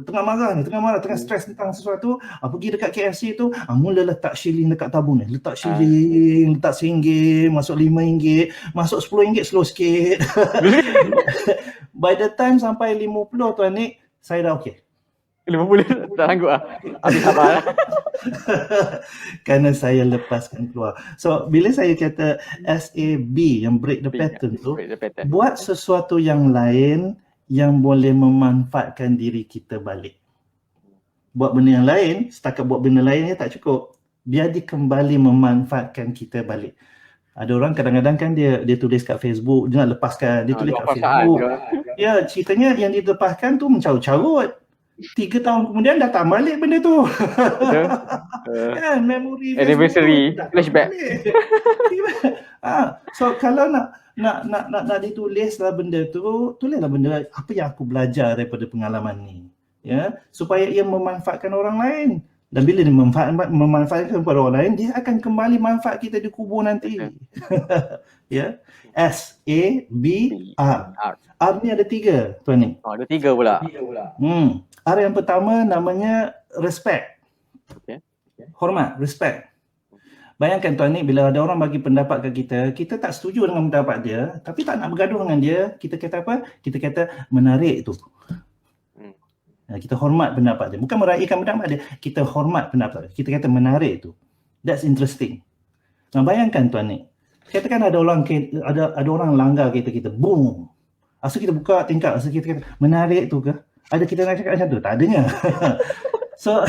tengah marah, tengah stres tentang sesuatu, pergi dekat KFC tu, mula letak shilling dekat tabung ni. Letak shilling, letak RM1, masuk RM5, masuk RM10, slow sikit. By the time sampai 50 tuan ni, saya dah okey. 50 tak sanggup lah. Habis sabar lah. Kerana saya lepaskan keluar. So bila saya kata SAB yang break the pattern tu, buat sesuatu yang lain yang boleh memanfaatkan diri kita balik. Buat benda yang lain, setakat buat benda lain tak cukup. Biar dia kembali memanfaatkan kita balik. Ada orang kadang-kadang kan dia tulis kat Facebook, dia nak lepaskan, dia tulis kat Facebook. Ya, ceritanya yang dia lepaskan tu mencarut-carut. 3 tahun kemudian datang balik benda tu. Kan, memori anniversary, flashback. So kalau nak ditulislah benda tu, tulislah benda apa yang aku belajar daripada pengalaman ni. Ya, supaya ia memanfaatkan orang lain. Dan bila dia memanfaatkan kepada orang lain, dia akan kembali manfaat kita di kubur nanti. Ya. S-A-B-R. R ni ada 3 tuan ni. Ada 3 pula. R yang pertama namanya respect. Hormat, respect. Bayangkan tuan ni, bila ada orang bagi pendapat ke kita tak setuju dengan pendapat dia, tapi tak nak bergaduh dengan dia, kita kata apa? Kita kata menarik tu. Kita hormat pendapat dia. Bukan meraihkan pendapat dia, kita hormat pendapat dia. Kita kata menarik tu. That's interesting. Nah, bayangkan tuan ni, katakan ada orang langgar kereta kita, boom. Asal kita buka tingkap, asal kita kata menarik tu ke? Ada kita nak cakap macam tu? Tak adanya. So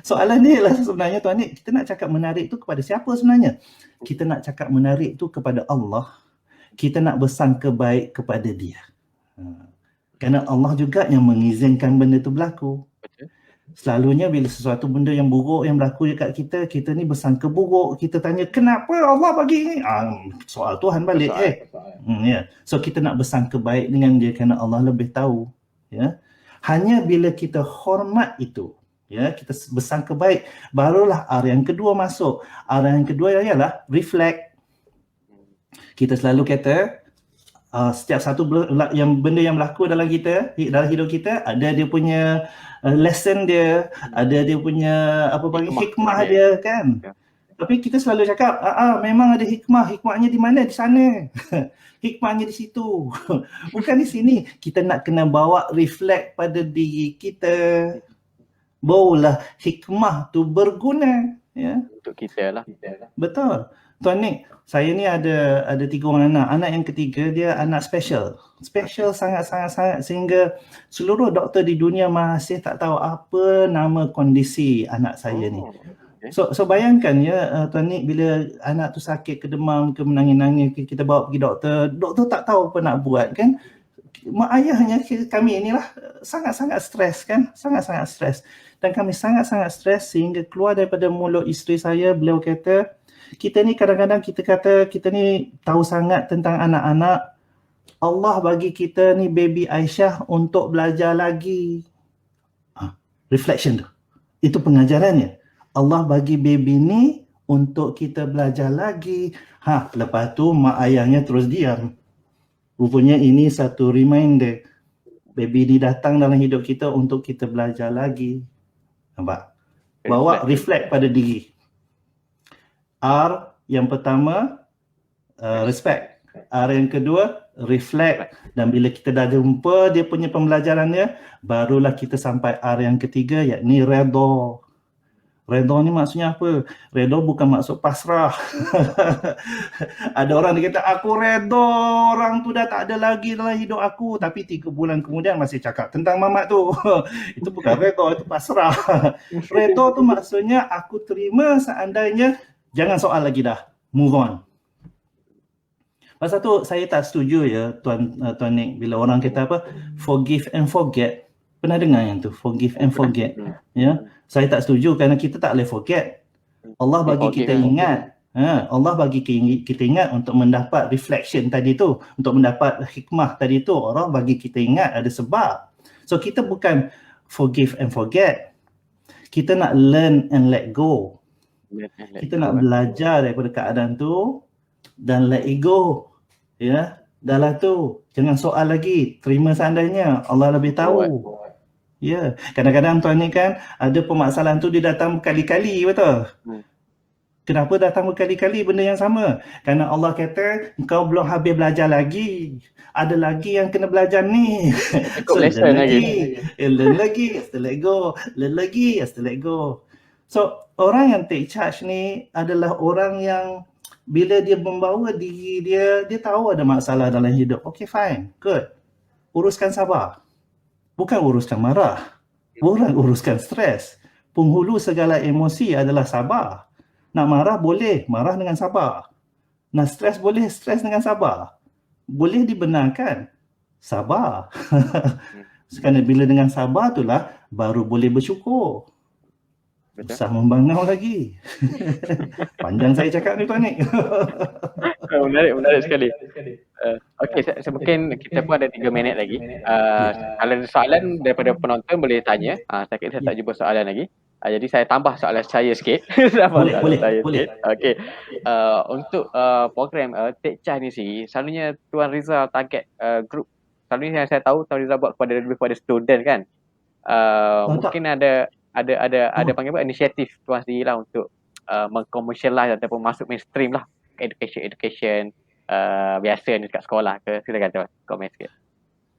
soalan ni lah sebenarnya tuan ni, kita nak cakap menarik tu kepada siapa sebenarnya? Kita nak cakap menarik tu kepada Allah. Kita nak bersangka baik kepada dia. Kerana Allah juga yang mengizinkan benda tu berlaku. Selalunya bila sesuatu benda yang buruk yang berlaku dekat kita ni bersangka buruk. Kita tanya, kenapa Allah bagi ni? Soal Tuhan balik. Yeah. So kita nak bersangka baik dengan dia kerana Allah lebih tahu. Ya. Hanya bila kita hormat itu, ya, kita bersangka baik, barulah R yang kedua masuk. R yang kedua ialah reflect. Kita selalu kata setiap satu benda yang berlaku dalam hidup kita ada dia punya lesson dia, ada dia punya hikmah dia kan. Tapi kita selalu cakap, memang ada hikmah. Hikmahnya di mana? Di sana. Hikmahnya di situ. Bukan di sini. Kita nak kena bawa reflect pada diri kita. Barulah hikmah tu berguna. Ya. Untuk kita lah. Betul. Tuan Nick, saya ni ada 3 orang anak. Anak yang ketiga dia anak special. Special sangat-sangat sehingga seluruh doktor di dunia masih tak tahu apa nama kondisi anak saya ni. So bayangkan ya Tuan Nick, bila anak tu sakit ke demam ke menangis-nangis, kita bawa pergi doktor tak tahu apa nak buat kan. Mak ayahnya kami inilah sangat-sangat stres kan, sangat-sangat stres. Dan kami sangat-sangat stres sehingga keluar daripada mulut isteri saya, beliau kata, kita ni kadang-kadang kita kata kita ni tahu sangat tentang anak-anak. Allah bagi kita ni baby Aisyah untuk belajar lagi. Reflection tu. Itu pengajarannya. Allah bagi baby ni untuk kita belajar lagi. Lepas tu mak ayahnya terus diam. Rupanya ini satu reminder. Baby ni datang dalam hidup kita untuk kita belajar lagi. Nampak? Bawa reflect pada diri. R yang pertama, respect. R yang kedua, reflect. Dan bila kita dah jumpa dia punya pembelajarannya, barulah kita sampai R yang ketiga, yakni redha. Redha ni maksudnya apa? Redha bukan maksud pasrah. Ada orang dia kata, aku redha orang tu dah tak ada lagi dalam hidup aku. Tapi 3 bulan kemudian masih cakap tentang mamat tu. Itu bukan redha, itu pasrah. Redha tu maksudnya aku terima seandainya jangan soal lagi dah. Move on. Pasal tu saya tak setuju ya Tuan Nick bila orang kata apa? Forgive and forget. Pernah dengar yang tu? Forgive and forget. Ya. Saya tak setuju kerana kita tak boleh forget. Allah bagi kita ingat. Allah bagi kita ingat untuk mendapat reflection tadi tu, untuk mendapat hikmah tadi tu. Allah bagi kita ingat ada sebab. So kita bukan forgive and forget. Kita nak learn and let go. Kita nak belajar daripada keadaan tu dan let it go. Ya, dah lah tu. Jangan soal lagi. Terima seandainya. Allah lebih tahu. Ya, kadang-kadang tuan ni kan ada permasalahan tu dia datang berkali-kali, betul? Kenapa datang berkali-kali benda yang sama? Kerana Allah kata kau belum habis belajar lagi. Ada lagi yang kena belajar ni. So, learn lagi. Learn lagi, still let go. Learn lagi, still let go. So, orang yang take charge ni adalah orang yang bila dia membawa diri dia tahu ada masalah dalam hidup. Okay, fine, good. Uruskan sabar. Bukan uruskan marah. Bukan uruskan stres. Penghulu segala emosi adalah sabar. Nak marah boleh, marah dengan sabar. Nak stres boleh, stres dengan sabar. Boleh dibenarkan, sabar. Kerana bila dengan sabar itulah baru boleh bersyukur. Usah membangau lagi. Panjang saya cakap ni Tuan Nick. Menarik sekali. Okey, mungkin kita pun ada 3 minit lagi. Kalau ada soalan daripada penonton boleh tanya. Saya kira saya tak jumpa soalan lagi. Jadi saya tambah soalan saya sikit. Boleh. Okey. Untuk program Take Charge ni sendiri, selalunya Tuan Rizal target group. Selalunya yang saya tahu Tuan Rizal buat lebih kepada student kan. Mungkin ada panggil apa, inisiatif Tuan sendiri lah untuk mengkomersialize ataupun masuk mainstream lah education biasa ni dekat sekolah ke. Silakan Tuan komen sikit.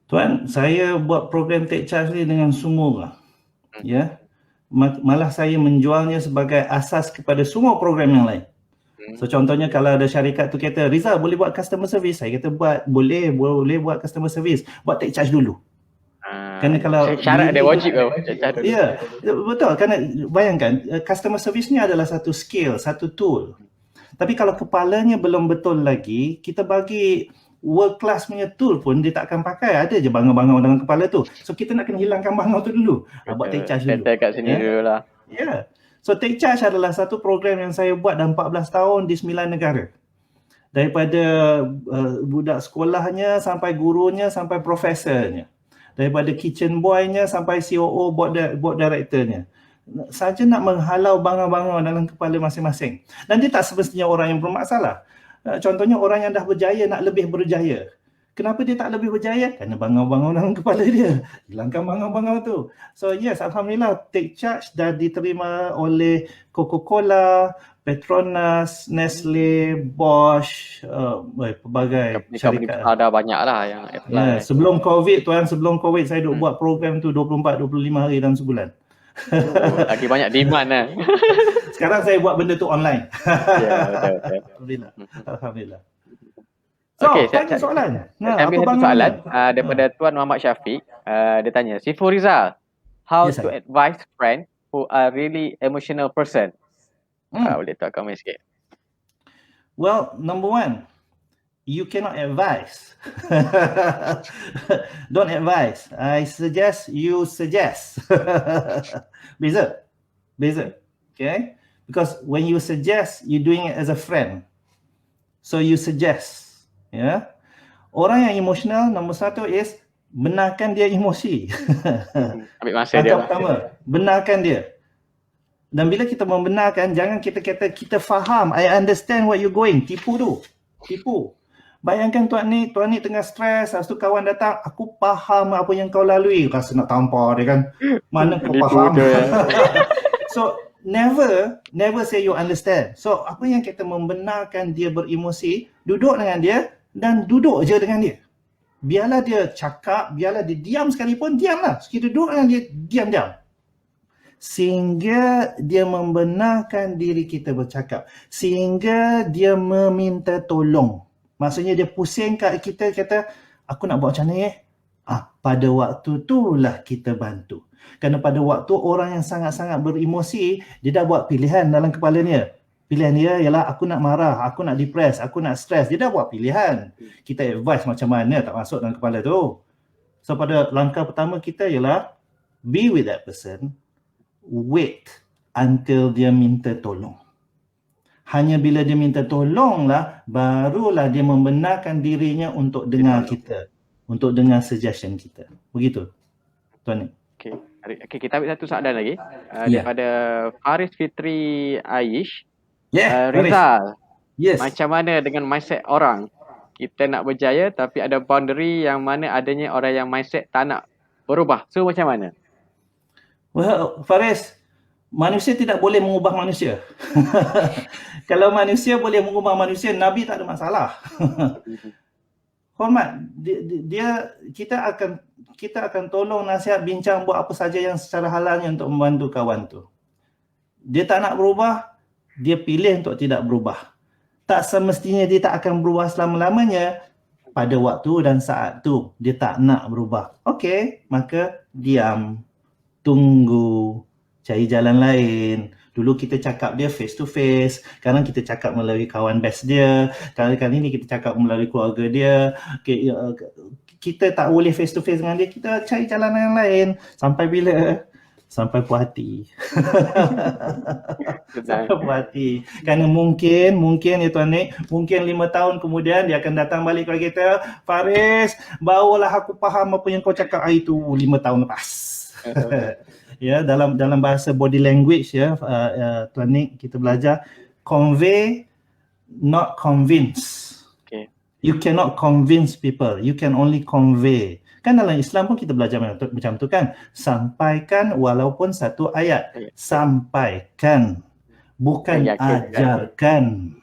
Tuan, saya buat program Take Charge ni dengan semua orang. Ya. Malah saya menjualnya sebagai asas kepada semua program yang lain. So contohnya kalau ada syarikat tu kata, Rizal boleh buat customer service, saya kata boleh buat customer service, buat Take Charge dulu. Kerana kalau syarat dia wajib ya, betul. Kerana bayangkan customer service ni adalah satu skill, satu tool. Tapi kalau kepalanya belum betul lagi, kita bagi world class punya tool pun dia tak akan pakai. Ada je bangau-bangau dalam kepala tu. So kita nak kena hilangkan bangau tu dulu. Buat Take Charge dulu. Kat sini dulu lah. Ya. So Take Charge adalah satu program yang saya buat dalam 14 tahun di 9 negara. Daripada budak sekolahnya sampai gurunya sampai profesornya. Daripada kitchen boy-nya sampai COO board director-nya. Saja nak menghalau bangau-bangau dalam kepala masing-masing. Dan dia tak semestinya orang yang bermasalah. Contohnya orang yang dah berjaya nak lebih berjaya. Kenapa dia tak lebih berjaya? Kerana bangau-bangau dalam kepala dia. Hilangkan bangau-bangau tu. So yes, Alhamdulillah, Take Charge dah diterima oleh Coca-Cola, Petronas, Nestle, Bosch, pelbagai Company-company syarikat. besar dah banyak lah yang apply. Sebelum COVID tuan, sebelum COVID saya duk buat program tu 24-25 hari dalam sebulan. Lagi banyak demand lah. Sekarang saya buat benda tu online. Ya, betul. Alhamdulillah. Alhamdulillah. So, Okey, tanya soalan. saya ambil satu soalan daripada Tuan Muhammad Syafiq. Dia tanya, Siful Rizal, how Yes, to sir. advise friend who are really emotional person? Boleh tak komen sikit? Well, number one, you cannot advise. Don't advise. I suggest you suggest. Beza. Okay? Because when you suggest, you're doing it as a friend. So you suggest. Yeah? Orang yang emotional, nombor satu is benarkan dia emosi. Ambil masa dia. Langkah pertama, benarkan dia. Dan bila kita membenarkan, jangan kita kata kita faham, I understand what you're going. Tipu tu. Tipu. Bayangkan tuan ni tengah stres, lepas tu kawan datang, aku faham apa yang kau lalui. Rasa nak tampar dia kan. Mana kau faham? So, never say you understand. So, apa yang kita membenarkan dia beremosi, duduk dengan dia dan duduk je dengan dia. Biarlah dia cakap, biarlah dia diam sekalipun, diamlah. So, kita duduk dengan dia, diam-diam. Sehingga dia membenarkan diri kita bercakap. Sehingga dia meminta tolong. Maksudnya dia pusing kat kita, kata, aku nak buat macam mana pada waktu itulah kita bantu. Kerana pada waktu orang yang sangat-sangat beremosi, dia dah buat pilihan dalam kepala dia. Pilihan dia ialah aku nak marah, aku nak depress, aku nak stres. Dia dah buat pilihan. Kita advise macam mana tak masuk dalam kepala tu. So pada langkah pertama kita ialah be with that person, wait until dia minta tolong. Hanya bila dia minta tolonglah, barulah dia membenarkan dirinya untuk dengar kita, untuk dengar suggestion kita. Begitu, Tuan. Okay, kita ambil satu soalan lagi daripada Faris Fitri Aish. Rizal, macam mana dengan mindset orang? Kita nak berjaya tapi ada boundary yang mana adanya orang yang mindset tak nak berubah. So macam mana? Well, Faris, manusia tidak boleh mengubah manusia. Kalau manusia boleh mengubah manusia, Nabi tak ada masalah. Hormat, kita akan tolong, nasihat, bincang, buat apa saja yang secara halalnya untuk membantu kawan tu. Dia tak nak berubah, dia pilih untuk tidak berubah. Tak semestinya dia tak akan berubah selama-lamanya. Pada waktu dan saat tu dia tak nak berubah. Okey, maka diam, tunggu, cari jalan lain. Dulu kita cakap dia face to face, sekarang kita cakap melalui kawan best dia, kali ini kita cakap melalui keluarga dia. Okay, kita tak boleh face to face dengan dia, kita cari jalan yang lain. Sampai bila? Sampai puas hati. Sampai puas hati. Kerana mungkin ya Tuan Nik, mungkin 5 tahun kemudian dia akan datang balik kepada kita, Faris, barulah aku faham apa yang kau cakap hari tu 5 tahun lepas. Ya, dalam bahasa body language ya, Tuan Nik, kita belajar convey, not convince. Okay. You cannot convince people, you can only convey. Kan dalam Islam pun kita belajar macam tu kan. Sampaikan walaupun satu ayat. Sampaikan, bukan ajarkan.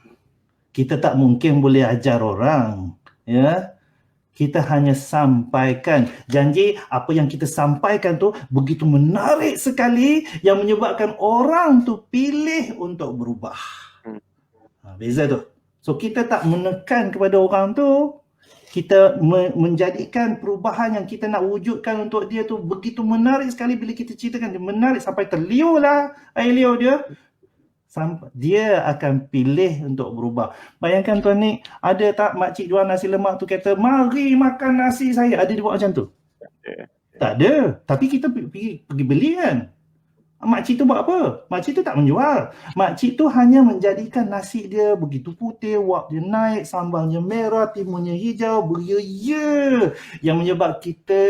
Kita tak mungkin boleh ajar orang, ya. Kita hanya sampaikan. Janji apa yang kita sampaikan tu begitu menarik sekali yang menyebabkan orang tu pilih untuk berubah. Beza tu. So kita tak menekan kepada orang tu, kita menjadikan perubahan yang kita nak wujudkan untuk dia tu begitu menarik sekali. Bila kita ceritakan dia menarik sampai terliur lah air liur dia, sampai dia akan pilih untuk berubah. Bayangkan Tuan Nik, ada tak makcik jual nasi lemak tu kata, mari makan nasi saya. Ada dia buat macam tu? Tak ada. Tapi kita pergi beli kan. Makcik tu buat apa? Makcik tu tak menjual. Makcik tu hanya menjadikan nasi dia begitu putih, wak dia naik, sambalnya merah, timunnya hijau, beria-ya, yang menyebab kita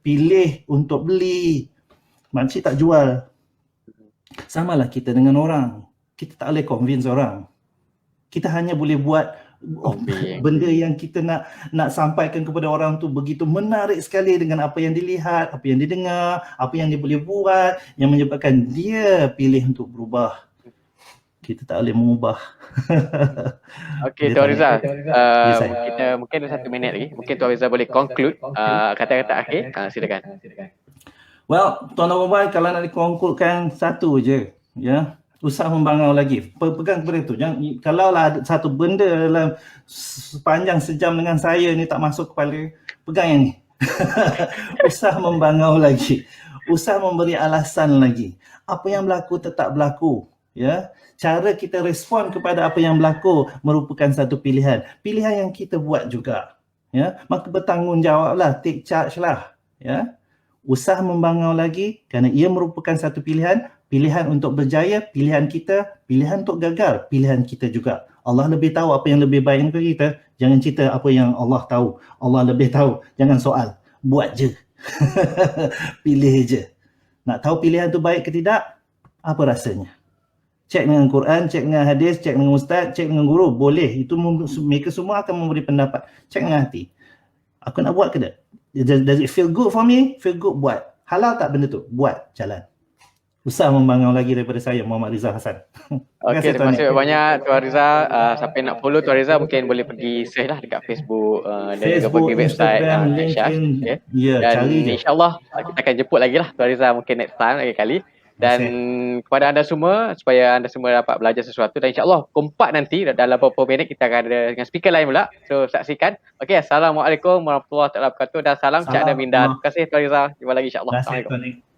pilih untuk beli. Makcik tak jual. Samalah kita dengan orang. Kita tak boleh convince orang. Kita hanya boleh buat Bombing. Benda yang kita nak sampaikan kepada orang tu begitu menarik sekali dengan apa yang dilihat, apa yang didengar, apa yang dia boleh buat, yang menyebabkan dia pilih untuk berubah. Kita tak boleh mengubah. Okey, Dia Tuan tak Rizal. Ya, saya. Kita mungkin ada 1 minit lagi. Mungkin Tuan Rizal boleh conclude kata-kata akhir. Silakan. Well, Tuan Omar, kalau nak dikonklusikan satu je, ya, usah membangau lagi. Pegang kepada tu. Kalaulah ada satu benda dalam sepanjang sejam dengan saya ni tak masuk kepala, pegang yang ni. Usah membangau lagi. Usah memberi alasan lagi. Apa yang berlaku tetap berlaku. Ya, cara kita respon kepada apa yang berlaku merupakan satu pilihan. Pilihan yang kita buat juga. Ya, maka bertanggungjawablah, take charge lah. Ya. Usah membangau lagi kerana ia merupakan satu pilihan. Pilihan untuk berjaya, pilihan kita. Pilihan untuk gagal, pilihan kita juga. Allah lebih tahu apa yang lebih baik untuk kita. Jangan cerita apa yang Allah tahu. Allah lebih tahu. Jangan soal. Buat je. Pilih je. Nak tahu pilihan tu baik ke tidak? Apa rasanya? Cek dengan Quran, cek dengan hadis, cek dengan ustaz, cek dengan guru. Boleh. Itu mereka semua akan memberi pendapat. Cek dengan hati. Aku nak buat ke tak? Does it feel good for me? Feel good, buat. Halal tak benda tu? Buat, jalan. Usah membangau lagi daripada saya, Muhammad Rizal Hassan. Okey, terima kasih banyak Tuan Rizal. Siapa yang nak follow Tuan Rizal mungkin boleh pergi search lah dekat Facebook dan juga pergi website Aisyah. Okay. Ya, dan insyaAllah kita akan jemput lagi lah Tuan Rizal mungkin next time lagi kali. Dan kepada anda semua, supaya anda semua dapat belajar sesuatu, dan insyaAllah kompak nanti dalam beberapa minit kita akan ada dengan speaker lain pula. So saksikan. Okey, Assalamualaikum warahmatullahi wabarakatuh dan salam Cak Minda. Terima kasih Tuan Rizal. Jumpa lagi insyaAllah. Assalamualaikum.